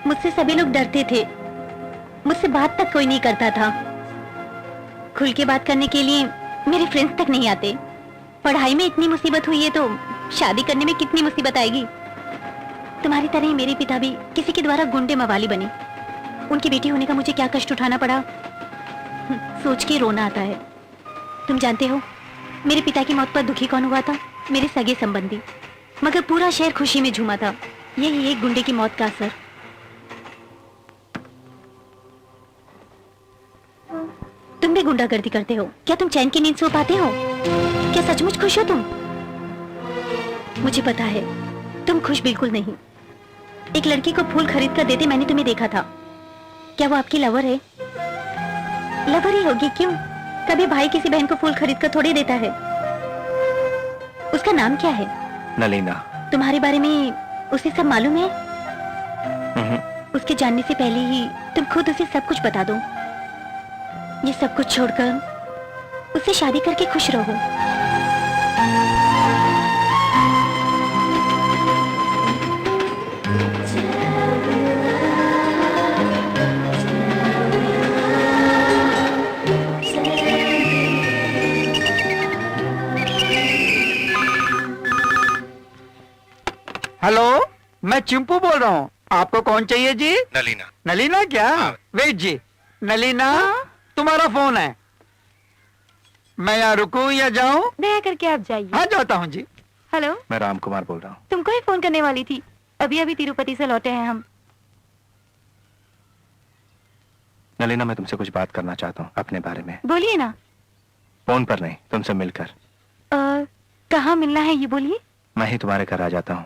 मुझसे सभी लोग डरते थे, मुझसे बात तक कोई नहीं करता था। खुल के बात करने के लिए मेरे फ्रेंड्स तक नहीं आते। पढ़ाई में इतनी मुसीबत हुई है तो शादी करने में कितनी मुसीबत आएगी। तुम्हारी तरह ही मेरे पिता भी किसी के द्वारा गुंडे मवाली बने। उनकी बेटी होने का मुझे क्या कष्ट उठाना पड़ा, सोच के रोना आता है। तुम जानते हो मेरे पिता की मौत पर दुखी कौन हुआ था? मेरे सगे संबंधी। मगर पूरा शहर खुशी में झूमा था। यही एक गुंडे की मौत का असर। तुम भी गुंडागर्दी करते हो क्या? तुम चैन की नींद सो पाते हो क्या? सचमुच खुश हो तुम? मुझे पता है तुम खुश बिल्कुल नहीं। एक लड़की को फूल खरीद कर देते मैंने तुम्हें देखा था। क्या वो आपकी लवर है? लवर ही होगी, क्यों? कभी भाई किसी बहन को फूल खरीद कर थोड़ी देता है। उसका नाम क्या है? नलीना। तुम्हारे बारे में उसे सब मालूम है? उसके जानने से पहले ही तुम खुद उसे सब कुछ बता दो। ये सब कुछ छोड़कर उससे शादी करके खुश रहो। हेलो, मैं चिंपू बोल रहा हूँ। आपको कौन चाहिए जी? नलीना। नलीना क्या? वेट जी। नलीना, तुम्हारा फोन है। मैं यहाँ रुकूं या जाऊं? दया करके आप जाइए। हाँ जाता हूँ जी। हेलो, मैं राम कुमार बोल रहा हूँ। तुमको ही फोन करने वाली थी। अभी अभी तिरुपति से लौटे हैं हम। नलीना, मैं तुमसे कुछ बात करना चाहता हूँ अपने बारे में। बोलिए ना। फोन पर नहीं, तुमसे मिलकर। कहाँ मिलना है ये बोलिए। मैं ही तुम्हारे घर आ जाता हूँ।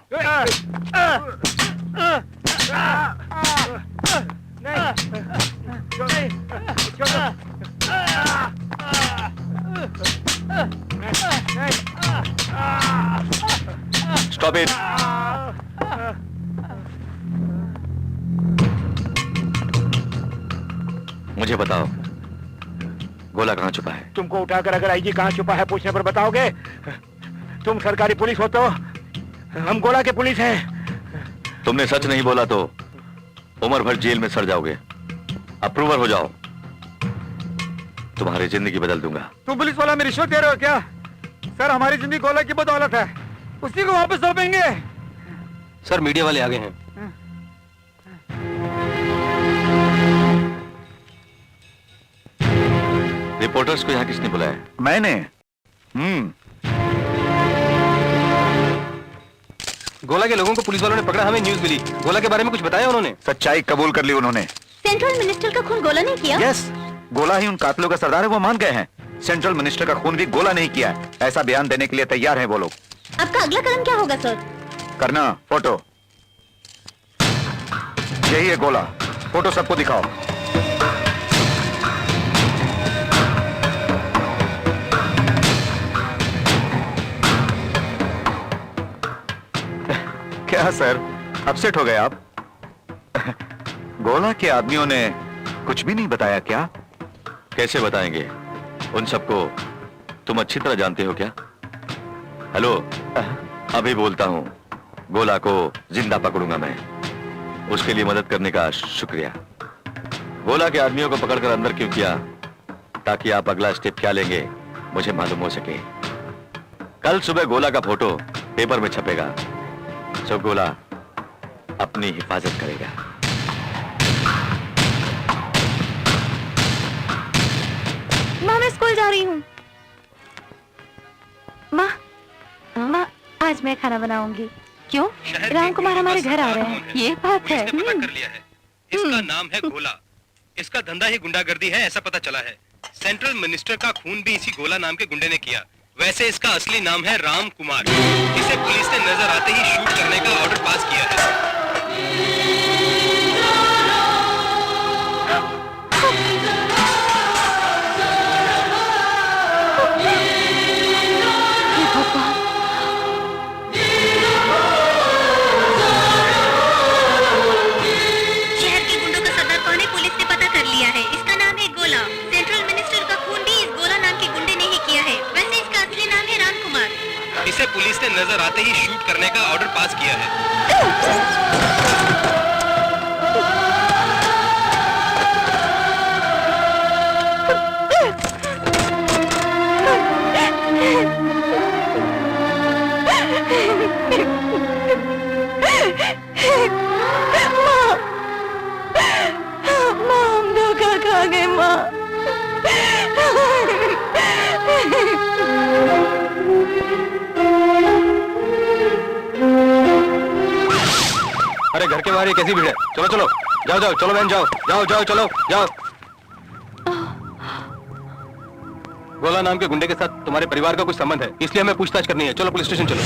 Stop it. मुझे बताओ गोला कहाँ छुपा है? तुमको उठाकर अगर आईजी कहाँ छुपा है पूछने पर बताओगे? तुम सरकारी पुलिस हो तो हम गोला के पुलिस हैं। तुमने सच नहीं बोला तो उम्र भर जेल में सड़ जाओगे। अप्रूवर हो जाओ, तुम्हारी जिंदगी बदल दूंगा। तुम पुलिस वाला में रिश्वत दे रहे हो क्या? सर हमारी जिंदगी गोला की बदौलत है, उसी को वापस सौंपेंगे। सर मीडिया वाले आ गए हैं। रिपोर्टर्स को यहाँ किसने बुलाया? मैंने। गोला के लोगों को पुलिस वालों ने पकड़ा, हमें न्यूज मिली। गोला के बारे में कुछ बताया उन्होंने? सच्चाई कबूल कर ली उन्होंने। सेंट्रल मिनिस्टर का खून गोला ने किया? यस, गोला ही उन कातिलों का सरदार है, वो मान गए हैं। सेंट्रल मिनिस्टर का खून भी गोला नहीं किया है, ऐसा बयान देने के लिए तैयार हैं वो लोग। आपका अगला कदम क्या होगा सर? करना फोटो, यही है गोला, फोटो सबको दिखाओ। क्या सर, अपसेट हो गए आप? गोला के आदमियों ने कुछ भी नहीं बताया क्या? कैसे बताएंगे? उन सबको तुम अच्छी तरह जानते हो क्या? हेलो, अभी बोलता हूं, गोला को जिंदा पकड़ूंगा मैं। उसके लिए मदद करने का शुक्रिया। गोला के आदमियों को पकड़कर अंदर क्यों किया? ताकि आप अगला स्टेप क्या लेंगे मुझे मालूम हो सके। कल सुबह गोला का फोटो पेपर में छपेगा, सो गोला अपनी हिफाजत करेगा। माँ मैं स्कूल जा रही हूँ। माँ, माँ आज मैं खाना बनाऊंगी। क्यों? राम कुमार हमारे घर आ रहे हैं, ये बात है। पुलिस ने पता कर लिया है। इसका नाम है गोला। इसका धंधा ही गुंडागर्दी है, ऐसा पता चला है। सेंट्रल मिनिस्टर का खून भी इसी गोला नाम के गुंडे ने किया। वैसे इसका असली नाम है राम कुमार। इसे पुलिस ने नजर आते ही शूट करने का ऑर्डर पास किया है। शहर के गुंडों का सरदार कौन है पुलिस ने पता कर लिया है। इसका नाम है गोला। सेंट्रल मिनिस्टर का खून भी इस गोला नाम के गुंडे ने ही किया है। वैसे इसका असली नाम है राम कुमार। इसे पुलिस ने नजर आते ही शूट करने का ऑर्डर पास किया है। माँ हम धोखा खा गए माँ। अरे घर के बाहर ये कैसी भीड़ है? चलो चलो, जाओ जाओ, चलो बहन जाओ, जाओ जाओ, चलो जाओ। गोला नाम के गुंडे के साथ तुम्हारे परिवार का कुछ संबंध है, इसलिए हमें पूछताछ करनी है। चलो पुलिस स्टेशन चलो।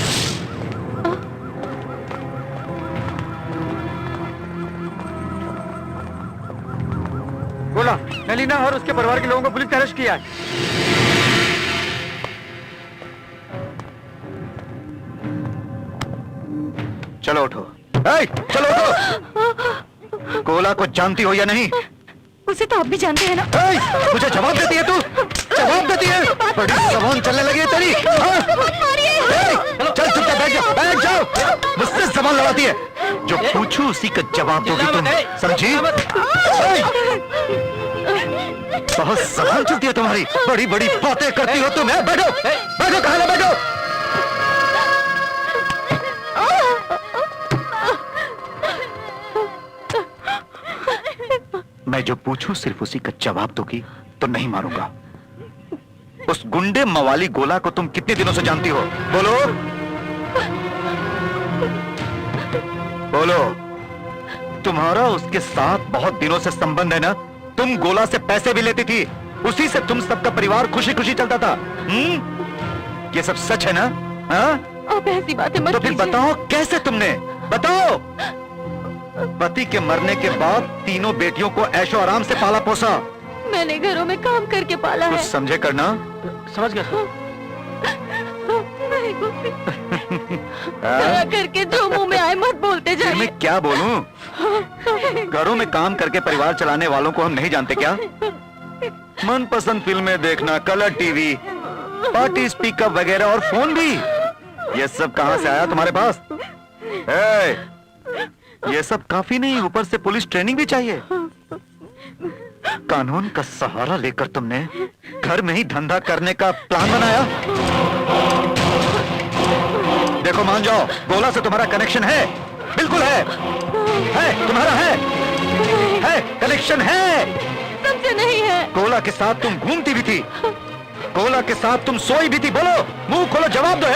गोला, नलीना और उसके परिवार के लोगों को पुलिस ने अरेस्ट किया है। चलो उठो। चलो उठो। गोला को जानती हो या नहीं? उसे तो आप भी जानते हैं ना। मुझे जवाब देती है तू? जवाब देती है? बड़ी जबान चलने लगी है तेरी। चल चुपचाप बैठ जाओ। मुझसे जबान लड़ाती है। जो पूछूं उसी का जवाब दोगी तुम, समझी? बहुत जबान चलती है तुम्हारी, बड़ी बड़ी बातें करती हो तुम। बैठो बैठो, कहाँ ना बैठो। मैं जो पूछूं सिर्फ उसी का जवाब दोगी तो नहीं मारूंगा। उस गुंडे मवाली गोला को तुम कितने दिनों से जानती हो? बोलो बोलो। तुम्हारा उसके साथ बहुत दिनों से संबंध है ना? तुम गोला से पैसे भी लेती थी, उसी से तुम सबका परिवार खुशी खुशी चलता था। ये सब सच है ना? आप ऐसी बातें मत तो फिर कीजिए। बताओ कैसे तुमने? बताओ। पति के मरने के बाद तीनों बेटियों को ऐशो आराम से पाला पोसा। मैंने घरों में काम करके पाला कुछ है। समझे करना? समझ गया सर। दया करके जो मुंह में आए मत बोलते फिर जाइए। मैं क्या बोलूं? घरों में काम करके परिवार चलाने वालों को हम नहीं जानते क्या? मनपसंद फिल्में देखना, कलर टीवी, पार्टी स्पीकर वगैरह और फोन भी, ये सब कहां से आया तुम्हारे पास? ये सब काफी नहीं, ऊपर से पुलिस ट्रेनिंग भी चाहिए। कानून का सहारा लेकर तुमने घर में ही धंधा करने का प्लान बनाया? देखो मान जाओ, गोला से तुम्हारा कनेक्शन है, बिल्कुल है, तुम्हारा है कनेक्शन है। तुमसे नहीं है। गोला के साथ तुम घूमती भी थी, गोला के साथ तुम सोई भी थी। बोलो, मुंह खोलो, जवाब दो।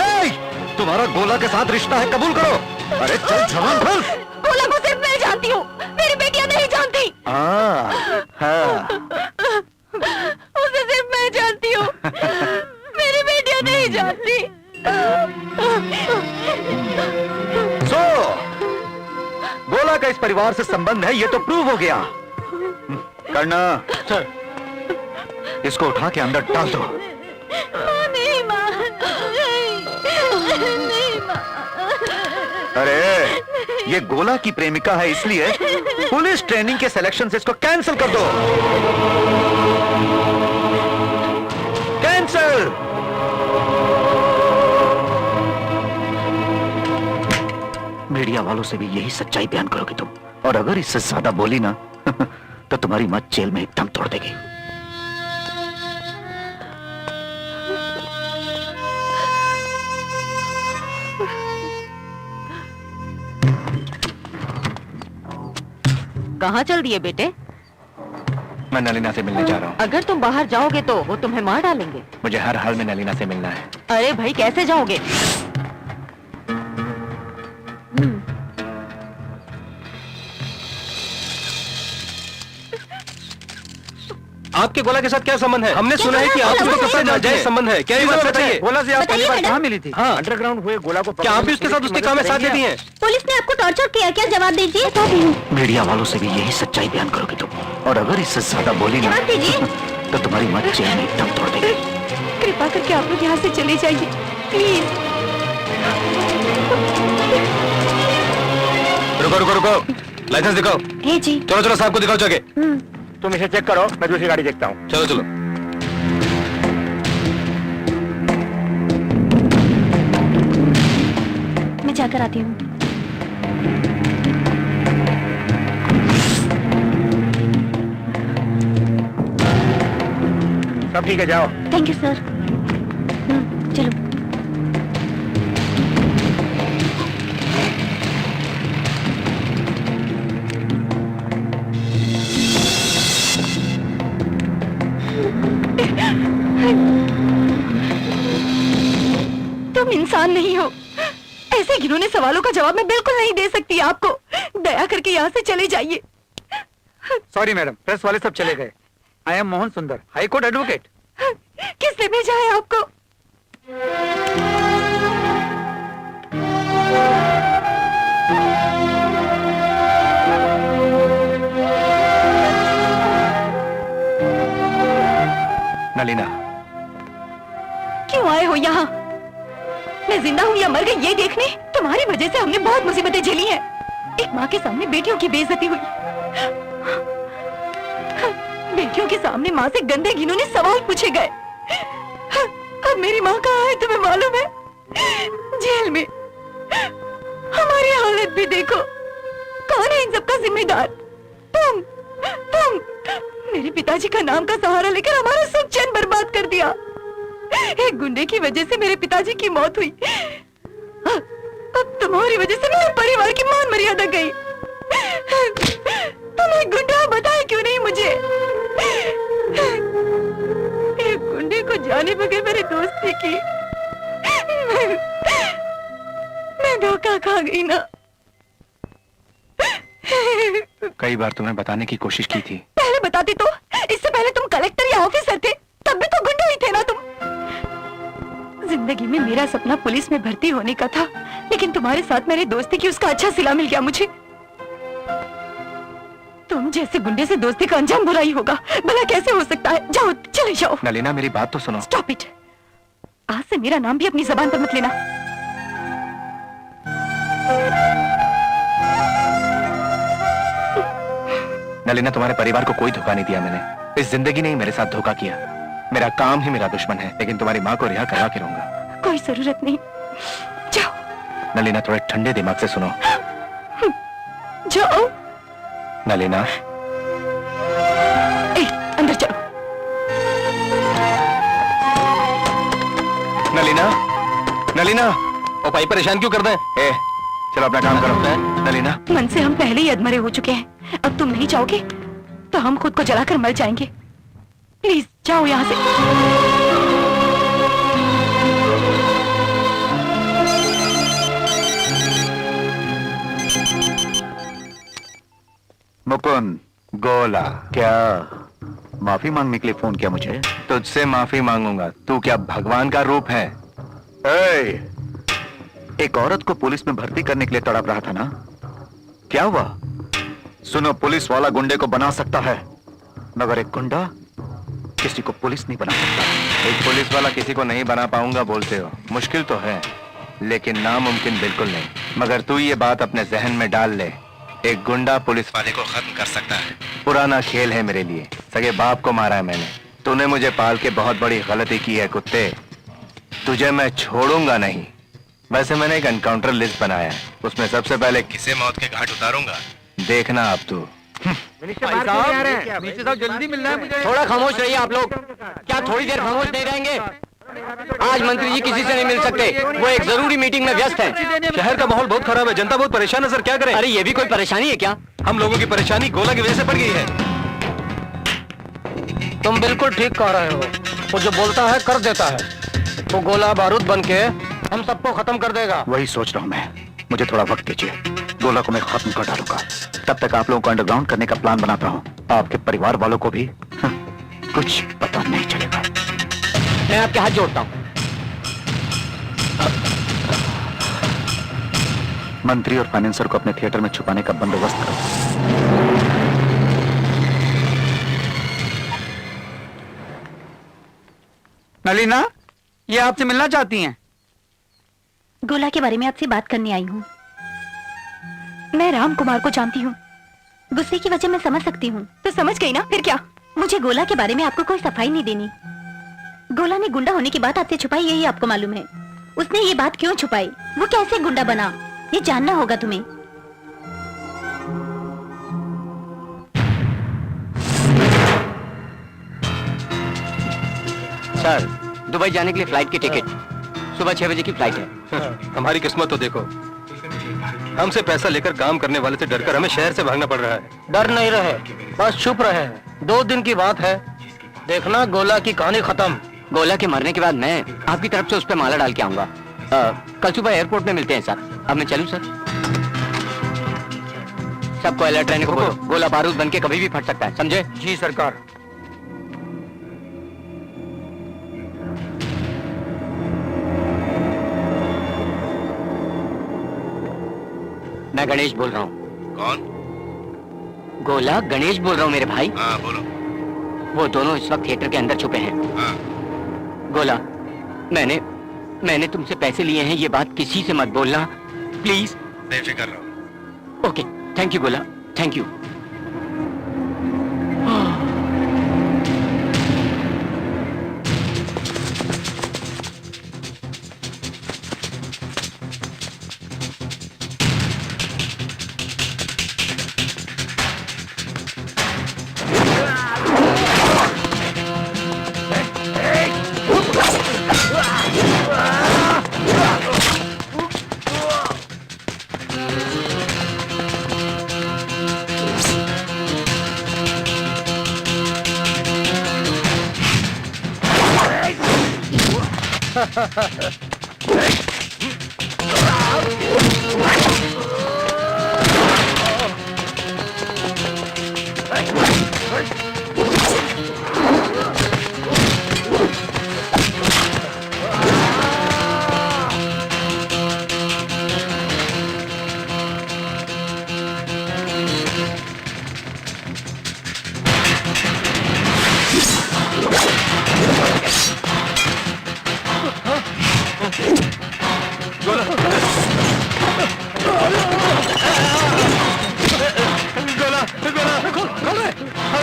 तुम्हारा गोला के साथ रिश्ता है, कबूल करो। अरे चल जवान बोल। गोला को सिर्फ मैं जानती हूँ, मेरी बेटियां नहीं जानती। उसे सिर्फ मैं जानती हूँ, मेरी बेटियां नहीं जानती। सो गोला का इस परिवार से संबंध है, ये तो प्रूव हो गया। करना सर, इसको उठा के अंदर डाल दो। नहीं माँ, नहीं माँ। अरे ये गोला की प्रेमिका है, इसलिए पुलिस ट्रेनिंग के सिलेक्शन से इसको कैंसिल कर दो। कैंसिल। मीडिया वालों से भी यही सच्चाई बयान करोगे तुम, और अगर इससे ज्यादा बोली ना तो तुम्हारी मां जेल में एकदम तोड़ देगी। कहाँ चल दिए बेटे? मैं नलीना से मिलने जा रहा हूँ। अगर तुम बाहर जाओगे तो वो तुम्हें मार डालेंगे। मुझे हर हाल में नलीना से मिलना है। अरे भाई कैसे जाओगे? आपके गोला के साथ क्या संबंध है? हमने सुना है कि आप उसके सबसे नाजायज संबंध है, क्या ये बात सच है? गोला से आप पहली बार मैडम। कहाँ मिली थी? हाँ। अंडरग्राउंड हुए गोला को क्या आप भी उसके साथ उसके काम में साथ देती हैं? पुलिस ने आपको टॉर्चर किया क्या? जवाब दीजिए। मीडिया वालों से भी यही सच्चाई बयान करोगे तुम, और अगर इससे ज्यादा बोली ना जवाब दीजिए। तो तुम्हारी मां जेल में एकदम तोड़ देगी। कृपा करके आप लोग यहाँ से चले जाइए प्लीज। रुको रुको रुको, लाइसेंस दिखाओ। हे जी। चलो चलो, साहब को दिखाओ जाके। तुम इसे चेक करो, मैं दूसरी गाड़ी देखता हूँ। चलो चलो। मैं जाकर आती हूँ। सब ठीक है, जाओ। Thank you sir. चलो। तुम इंसान नहीं हो, ऐसे घिनौने सवालों का जवाब मैं बिल्कुल नहीं दे सकती आपको। दया करके यहाँ से चले जाइए। सॉरी मैडम, प्रेस वाले सब चले गए। आई एम मोहन सुंदर, हाई कोर्ट एडवोकेट। किसने भेजा है आपको? नलीना, क्यों आए हो यहाँ? मैं जिंदा हूँ या मर गई ये देखने? तुम्हारी वजह से हमने बहुत मुसीबतें झेली हैं। एक माँ के सामने बेटियों की बेइज्जती हुई, बेटियों के सामने माँ से गंदे घिनौने सवाल पूछे गए। अब मेरी माँ कहाँ है तुम्हें मालूम है? जेल में। हमारी हालत भी देखो। कौन है इन सबका जिम्मेदार? तुम। मेरे पिताजी का नाम का सहारा लेकर हमारा सुख चैन बर्बाद कर दिया। एक गुंडे की वजह से मेरे पिताजी की मौत हुई। अब तुम्हारी वजह से मेरे परिवार की मान मर्यादा गई। तुम एक गुंडा बताए क्यों नहीं मुझे? एक गुंडे को जाने बगैर मेरी दोस्ती की। मैं धोखा खा गई ना। कई बार तुम्हें बताने की कोशिश की थी। पहले बताती तो। इससे पहले तुम कलेक्टर या ऑफिसर थे, तब भी तो गुंडे ही थे ना तुम। जिंदगी में मेरा सपना पुलिस में भर्ती होने का था, लेकिन तुम्हारे साथ मेरी दोस्ती की उसका अच्छा सिला मिल गया मुझे। तुम जैसे गुंडे से दोस्ती का अंजाम बुरा ही होगा। भला कैसे हो सकता है? जाओ, चले जाओ। नलीना, मेरी बात तो सुनो। Stop it. आज से मेरा नाम भी अपनी जबान पर मत लेना। नलीना, तुम्हारे परिवार को कोई धोखा नहीं दिया मैंने। इस जिंदगी ने ही मेरे साथ धोखा किया। मेरा काम ही मेरा दुश्मन है, लेकिन तुम्हारी माँ को रिहा करवा के रहूंगा। कोई जरूरत नहीं, जाओ। नलीना, थोड़े ठंडे दिमाग से सुनो। जाओ। नलीना, अंदर चलो। नलीना, नलीना, और भाई परेशान क्यों कर रहे हैं? ए, चलो अपना काम करो। नलीना, मन से हम पहले ही अधमरे हो चुके हैं। अब तुम नहीं जाओगे तो हम खुद को जलाकर मर जाएंगे। प्लीज जाओ यहाँ से। मुकुंद, गोला, क्या माफी मांगने के लिए फोन किया मुझे? तुझसे माफी मांगूंगा। तू क्या भगवान का रूप है? ए, एक औरत को पुलिस में भर्ती करने के लिए तड़प रहा था ना? क्या हुआ? सुनो, पुलिस वाला गुंडे को बना सकता है, मगर एक गुंडा किसी को पुलिस नहीं बना सकता। एक पुलिस वाला किसी को नहीं बना पाऊंगा बोलते हो? मुश्किल तो है, लेकिन नामुमकिन बिल्कुल नहीं। मगर तू ये बात अपने जहन में डाल ले, एक गुंडा पुलिस वाले को खत्म कर सकता है। पुराना खेल है मेरे लिए। सगे बाप को मारा है मैंने। तूने मुझे पाल के बहुत बड़ी गलती की है कुत्ते। तुझे मैं छोड़ूंगा नहीं। वैसे मैंने एक एनकाउंटर लिस्ट बनाया है, उसमें सबसे पहले किसे मौत के घाट उतारूंगा, देखना अब तू। जल्दी मिलना है मुझे। थोड़ा खामोश रहिए आप लोग। क्या थोड़ी देर खामोश नहीं रहेंगे? आज मंत्री जी किसी से नहीं मिल सकते, वो एक जरूरी मीटिंग में व्यस्त हैं। शहर का माहौल बहुत खराब है, जनता बहुत परेशान है सर, क्या करें? अरे ये भी कोई परेशानी है क्या? हम लोगों की परेशानी गोला की वजह से बढ़ गई है। तुम बिल्कुल ठीक कह रहे हो। वो जो बोलता है कर देता है। वो गोला बारूद बन के हम सबको खत्म कर देगा। वही सोच रहा हूँ मैं। मुझे थोड़ा वक्त दीजिए, गोला को मैं खत्म कर डालूंगा। तब तक आप लोगों को अंडरग्राउंड करने का प्लान बनाता हूँ। आपके परिवार वालों को भी कुछ पता नहीं चलेगा। मैं आपके हाथ जोड़ता हूँ। मंत्री और फाइनेंसर को अपने थिएटर में छुपाने का बंदोबस्त करो। नलीना, ये आपसे मिलना चाहती हैं। गोला के बारे में आपसे बात करने आई हूँ। मैं राम कुमार को जानती हूँ। गुस्से की वजह मैं समझ सकती हूँ। तो समझ गई ना, फिर क्या? मुझे गोला के बारे में आपको कोई सफाई नहीं देनी। गोला ने गुंडा होने की बात आपसे छुपाई, यही आपको मालूम है। उसने ये बात क्यों छुपाई, वो कैसे गुंडा बना, ये जानना होगा तुम्हें। सर, दुबई जाने के लिए फ्लाइट की टिकट, सुबह 6 बजे की फ्लाइट है। हमारी किस्मत तो देखो, हमसे पैसा लेकर काम करने वाले से डरकर हमें शहर से भागना पड़ रहा है। डर नहीं रहे, बस चुप रहे। 2 दिन की बात है, देखना गोला की कहानी खत्म। गोला के मरने के बाद मैं आपकी तरफ से उस पर माला डाल के आऊंगा। कल सुबह एयरपोर्ट में मिलते हैं सर। अब मैं चलूं सर? सबको अलर्ट रहने को बोलो, गोला बारूद बन के कभी भी फट सकता है, समझे? जी सरकार। मैं गणेश बोल रहा हूँ। कौन? गोला, गणेश बोल रहा हूँ मेरे भाई। हाँ बोलो। वो दोनों इस वक्त थिएटर के अंदर छुपे हैं। हाँ। गोला, मैंने तुमसे पैसे लिए हैं, ये बात किसी से मत बोलना प्लीज। बेफिक्र रहो। ओके, थैंक यू गोला, थैंक यू।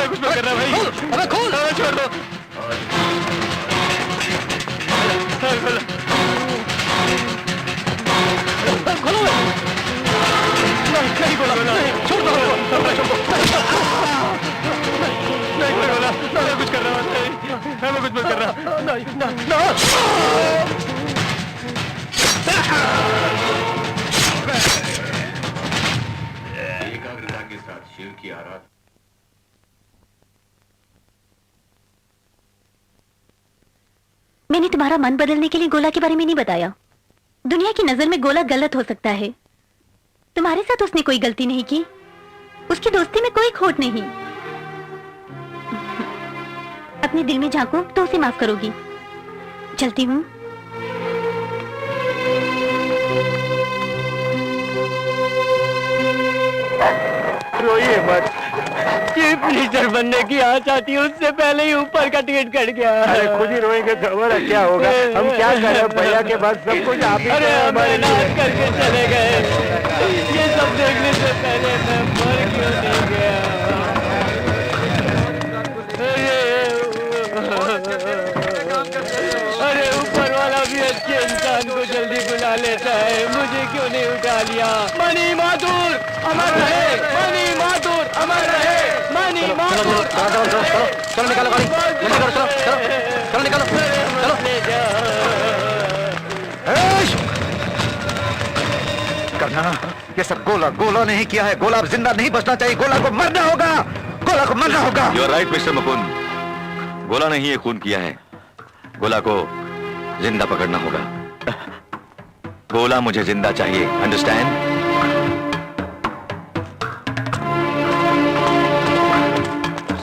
कुछ कर रहा, मैं कुछ कर रहा। मैंने तुम्हारा मन बदलने के लिए गोला के बारे में नहीं बताया। दुनिया की नजर में गोला गलत हो सकता है, तुम्हारे साथ उसने कोई गलती नहीं की, उसकी दोस्ती में कोई खोट नहीं। अपने दिल में झांको तो उसे माफ करोगी। चलती हूँ। रोइए मत, चीफ मिनिस्टर बनने की आस आती है, उससे पहले ही ऊपर का टिकट कट गया। अरे खुद ही रोएंगे तो हमारा क्या होगा, हम क्या करें, भैया के पास सब कुछ आप ही हमारे नाच करके चले गए। ये सब देखने से पहले मैं मर क्यों नहीं गया। अरे ऊपर वाला भी अच्छे इंसान को जल्दी बुला लेता है, मुझे क्यों नहीं उठा लिया। मनी माथुर अमर रहे, मनी माथुर अमर रहे, मनी माथुर। चलो निकालो गाड़ी, जल्दी करो, चलो चलो चलो निकालो, चलो। करना ये सब गोला नहीं किया है। गोला अब जिंदा नहीं बचना चाहिए, गोला को मरना होगा, गोला को मरना होगा। You are right mister Mukund, गोला नहीं ये खून किया है, गोला को जिंदा पकड़ना होगा। गोला मुझे जिंदा चाहिए, अंडरस्टैंड?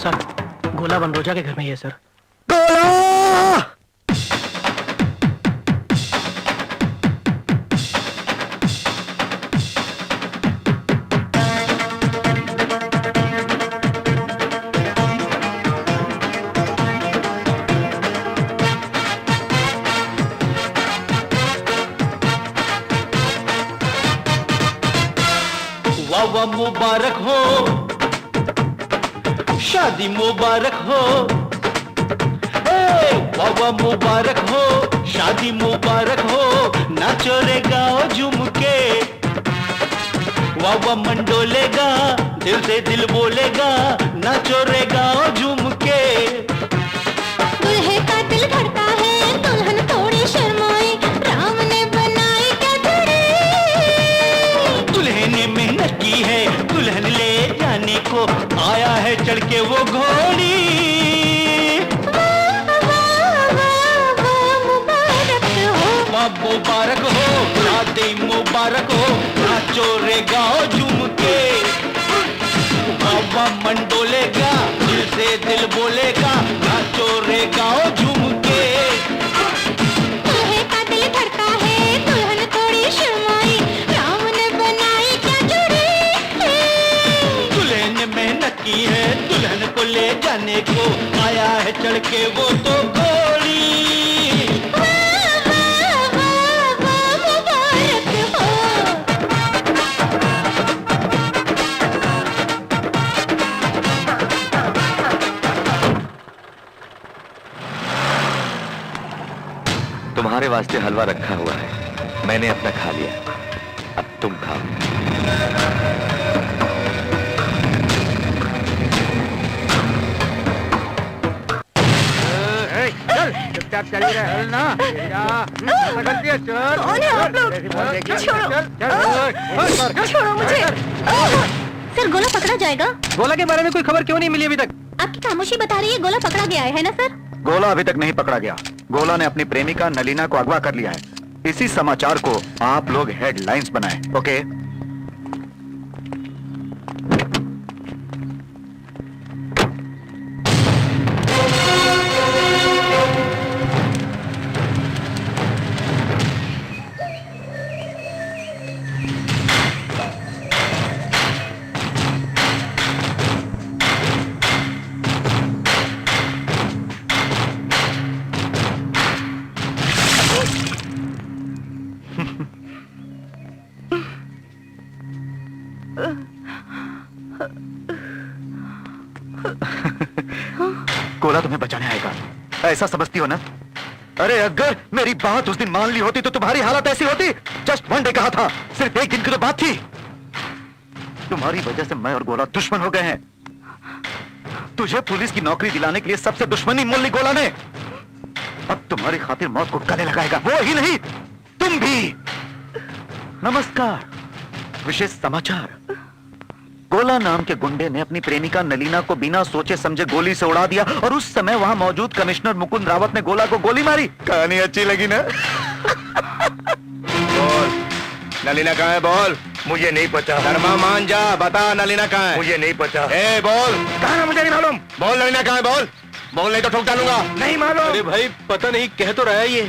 सर, गोला बनरोजा के घर में ही है सर। गोला! वाह मुबारक हो, शादी मुबारक हो, वाह मुबारक हो, शादी मुबारक हो, नाचो रे गाओ झूम के, वाह मंडोलेगा, दिल से दिल बोलेगा, नाचो रे गाओ झूम के। दुल्हे का दिल धड़का है, दुल्हन थोड़ी शर्माई, राम ने बनाई क्या जोड़ी। दुल्हे ने मेहनत की है, दुल्हन ले जाने को आया है चढ़ के वो घोड़ी। मुबारक हो, शादी मुबारक हो, नाचो रे गाओ झूम के, बाबा मंडोलेगा, दिल से दिल बोलेगा, नाचो रे गाओ झूम के। दुल्हे का दिल धड़का है, दुल्हन थोड़ी शर्माई, राम ने बनाई क्या जोड़ी। दुल्हे ने मेहनत की है, दुल्हन को ले जाने को आया है चढ़ के वो तो घोड़ी। तुम्हारे वास्ते हलवा रखा हुआ है, मैंने अपना खा लिया, अब तुम खाओ। चुपचाप चली रहे ना, छोड़ो मुझे। सर गोला पकड़ा जाएगा? गोला के बारे में कोई खबर क्यों नहीं मिली अभी तक? आपकी खामोशी बता रही है गोला पकड़ा गया है ना सर? गोला अभी तक नहीं पकड़ा गया। गोला ने अपनी प्रेमिका नलीना को अगवा कर लिया है। इसी समाचार को आप लोग हेडलाइंस बनाएं, ओके? गोला तुम्हें बचाने आएगा, ऐसा समझती हो ना? अरे अगर मेरी बात उस दिन मान ली होती तो तुम्हारी हालत ऐसी होती? जस्ट वन डे कहा था, सिर्फ एक दिन की तो बात थी। तुम्हारी वजह से मैं और गोला दुश्मन हो गए हैं। तुझे पुलिस की नौकरी दिलाने के लिए सबसे दुश्मनी मोल ली गोला ने। अब तुम्हारी खातिर मौत को गले लगाएगा, वो ही नहीं तुम भी। नमस्कार, विशेष समाचार, गोला नाम के गुंडे ने अपनी प्रेमिका नलीना को बिना सोचे समझे गोली से उड़ा दिया और उस समय वहां मौजूद कमिश्नर मुकुंद रावत ने गोला को गोली मारी। कहानी अच्छी लगी ना? बोल, नलीना कहाँ है? बोल। मुझे नहीं पता। शर्मा मान जा, बता नलीना कहाँ है? मुझे नहीं पता। ए बोल, कहाँ है मुझे नहीं मालूम। बोल नलीना कहाँ है? बोल, बोल नहीं तो ठोक डालूंगा। नहीं मालूम। अरे भाई पता नहीं, कह तो रहा है ये।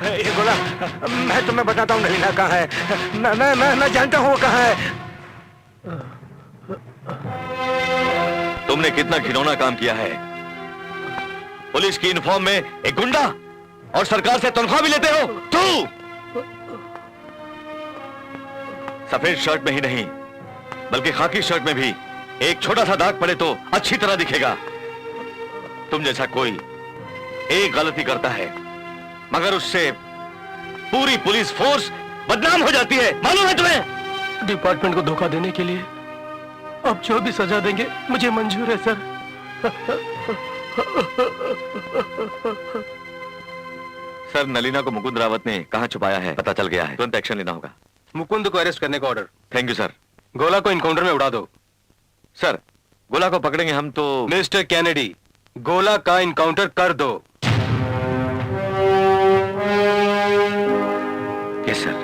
ये गोला, मैं तुम्हें बताता हूँ नलीना कहाँ है। मैं जानता हूँ वो कहाँ है। तुमने कितना घिनौना काम किया है। पुलिस की यूनिफॉर्म में एक गुंडा और सरकार से तनख्वाह भी लेते हो। तू सफेद शर्ट में ही नहीं बल्कि खाकी शर्ट में भी एक छोटा सा दाग पड़े तो अच्छी तरह दिखेगा। तुम जैसा कोई एक गलती करता है मगर उससे पूरी पुलिस फोर्स बदनाम हो जाती है। मालूम है तुम्हें? डिपार्टमेंट को धोखा देने के लिए अब जो भी सजा देंगे मुझे मंजूर है सर। सर, नलीना को मुकुंद रावत ने कहां छुपाया है पता चल गया है। तुरंत एक्शन लेना होगा। मुकुंद को अरेस्ट करने का ऑर्डर। Thank you sir. गोला को इनकाउंटर में उड़ा दो। सर, गोला को पकड़ेंगे हम तो। मिस्टर कैनेडी, गोला का इनकाउंटर कर दो। Yes sir.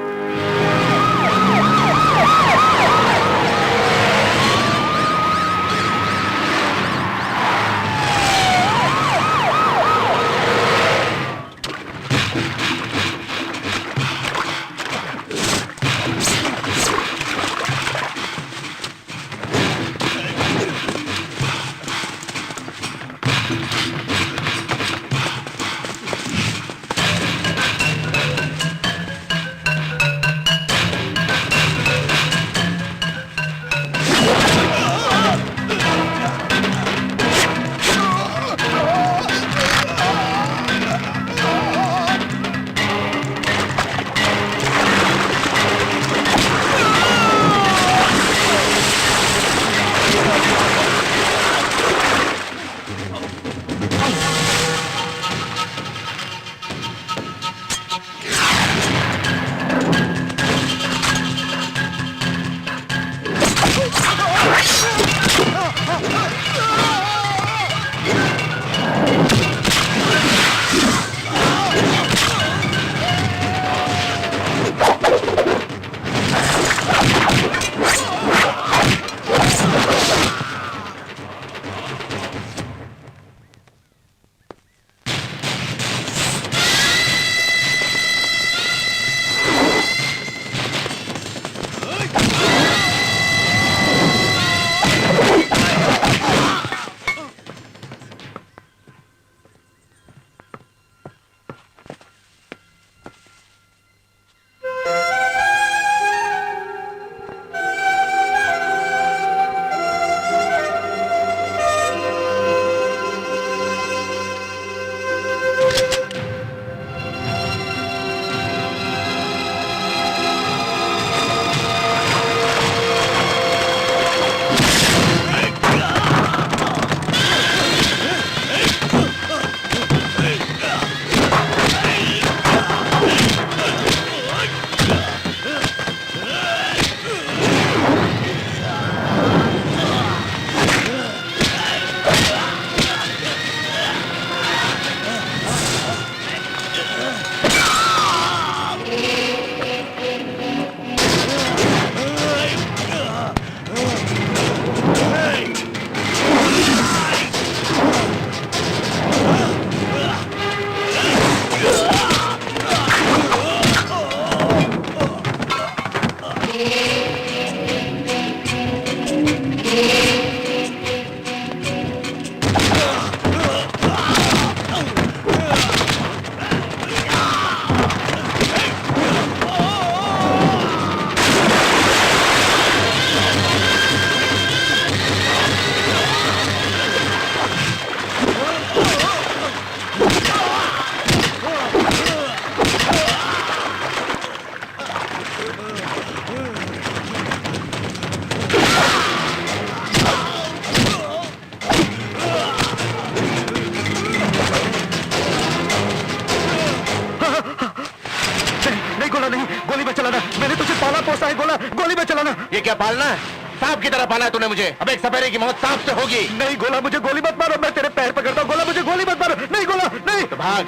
नहीं गोला नहीं, गोली में चलाना, मैंने तुझे पाला पोसा है गोला, गोली में चलाना। ये क्या पालना है? सांप की तरह पाला है तूने मुझे। अब एक सपेरे की मौत सांप से होगी। नहीं गोला, मुझे गोली मत मारो, मैं तेरे पैर पकड़ता हूँ गोला, मुझे गोली मत मारो। नहीं गोला नहीं। तो भाग,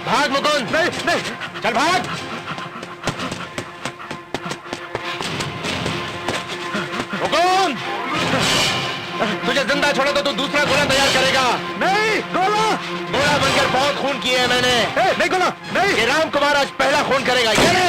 भाग मुकुंद। नहीं नहीं, चल भाग। मुकुंद, तुझे जिंदा छोड़ा तो तू दूसरा गोला तैयार करेगा। नहीं गोला, गोला बनकर बहुत खून किए हैं मैंने। नहीं गोला नहीं। ये राम कुमार आज पहला खून करेगा। ये ले।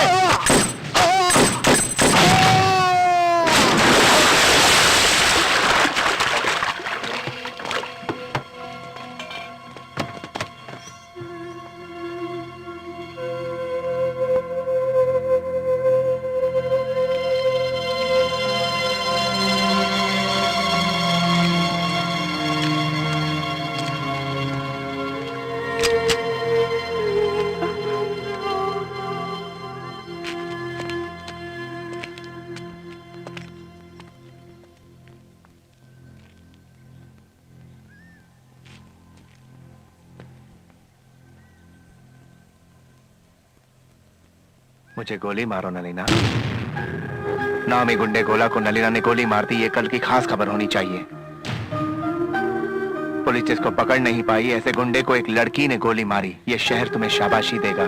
मुझे गोली मारो नलीना। नामी गुंडे गोला को नलीना ने गोली मार दी, ये कल की खास खबर होनी चाहिए। पुलिस जिसको पकड़ नहीं पाई, ऐसे गुंडे को एक लड़की ने गोली मारी, ये शहर तुम्हें शाबाशी देगा।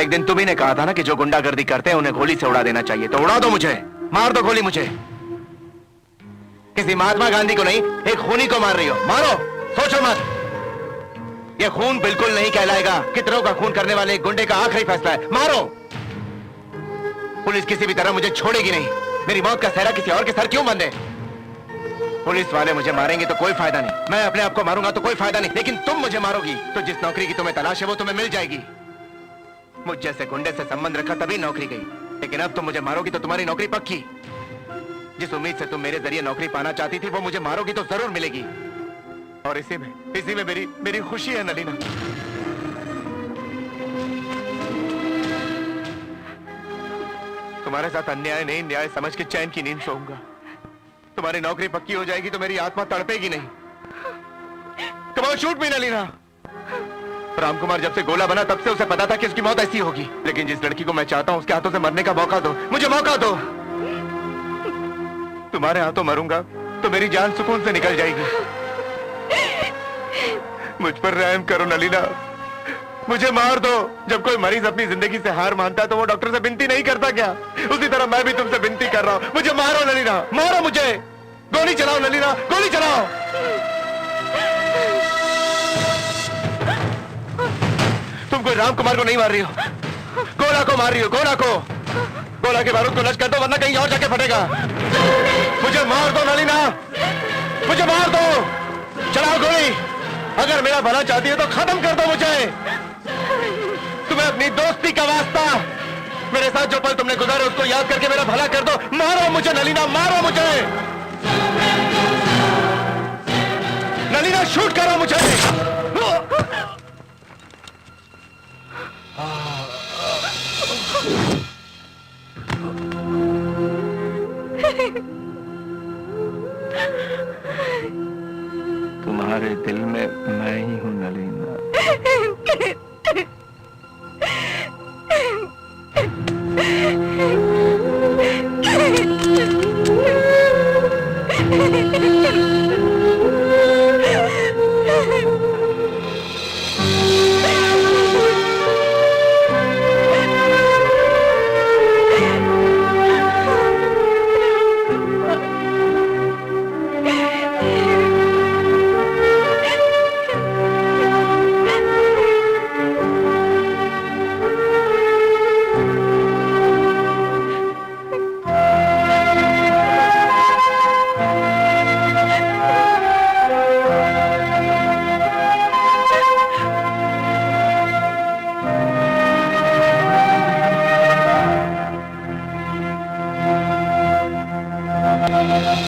एक दिन तुम्ही ने कहा था ना कि जो गुंडागर्दी करते हैं उन्हें गोली से उड़ा देना चाहिए, तो उड़ा दो मुझे, मार दो गोली मुझे। किसी महात्मा गांधी को नहीं, एक खूनी को मार रही हो, मारो, सोचो मत। ये खून बिल्कुल नहीं कहलाएगा। कितनों का खून करने वाले एक गुंडे का आखिरी फैसला है, मारो। पुलिस किसी भी तरह मुझे छोड़ेगी नहीं। मेरी मौत का सहरा किसी और के सर क्यों बंधे? पुलिस वाले मुझे मारेंगे तो कोई फायदा नहीं, मैं अपने आप को मारूंगा तो कोई फायदा नहीं, लेकिन तुम मुझे मारोगी तो जिस नौकरी की तुम्हें तलाश है वो तुम्हें मिल जाएगी। मुझ जैसे गुंडे से संबंध रखा तभी नौकरी गई, लेकिन अब तुम मुझे मारोगी तो तुम्हारी नौकरी पक्की। जिस उम्मीद से तुम मेरे जरिए नौकरी पाना चाहती थी वो मुझे मारोगी तो जरूर मिलेगी। और इसी में मेरी खुशी है नलीना। तुम्हारे साथ अन्याय नहीं न्याय समझ के चैन की नींद सोऊंगा। तुम्हारी नौकरी पक्की हो जाएगी तो मेरी आत्मा तड़पेगी नहीं। Come on shoot me Nalina. Ramkumar जब से गोला बना तब से उसे पता था कि उसकी मौत ऐसी होगी, लेकिन जिस लड़की को मैं चाहता हूं उसके हाथों से मरने का मौका दो, मुझे मौका दो। तुम्हारे हाथों मरूंगा तो मेरी जान सुकून से निकल जाएगी। मुझ पर रहम करो नलीना, मुझे मार दो। जब कोई मरीज अपनी जिंदगी से हार मानता है तो वो डॉक्टर से विनती नहीं करता क्या? उसी तरह मैं भी तुमसे विनती कर रहा हूं, मुझे मारो नलीना, मारो मुझे। गोली चलाओ नलीना, गोली चलाओ। तुम कोई रामकुमार को नहीं मार रही हो, गोला को मार रही हो, गोला को। गोला के बारूद को नष्ट कर दो वरना कहीं और जाके फटेगा। मुझे मार दो नलीना, मुझे मार दो। चलाओ गोली। अगर मेरा भला चाहती है तो खत्म कर दो मुझे। तुम्हें अपनी दोस्ती का वास्ता, मेरे साथ जो पल तुमने गुजारे उसको याद करके मेरा भला कर दो। मारो मुझे नलीना, मारो मुझे नलीना, शूट करो मुझे। तुम्हारे दिल में मैं ही हूं नलीना। Ha ha ha!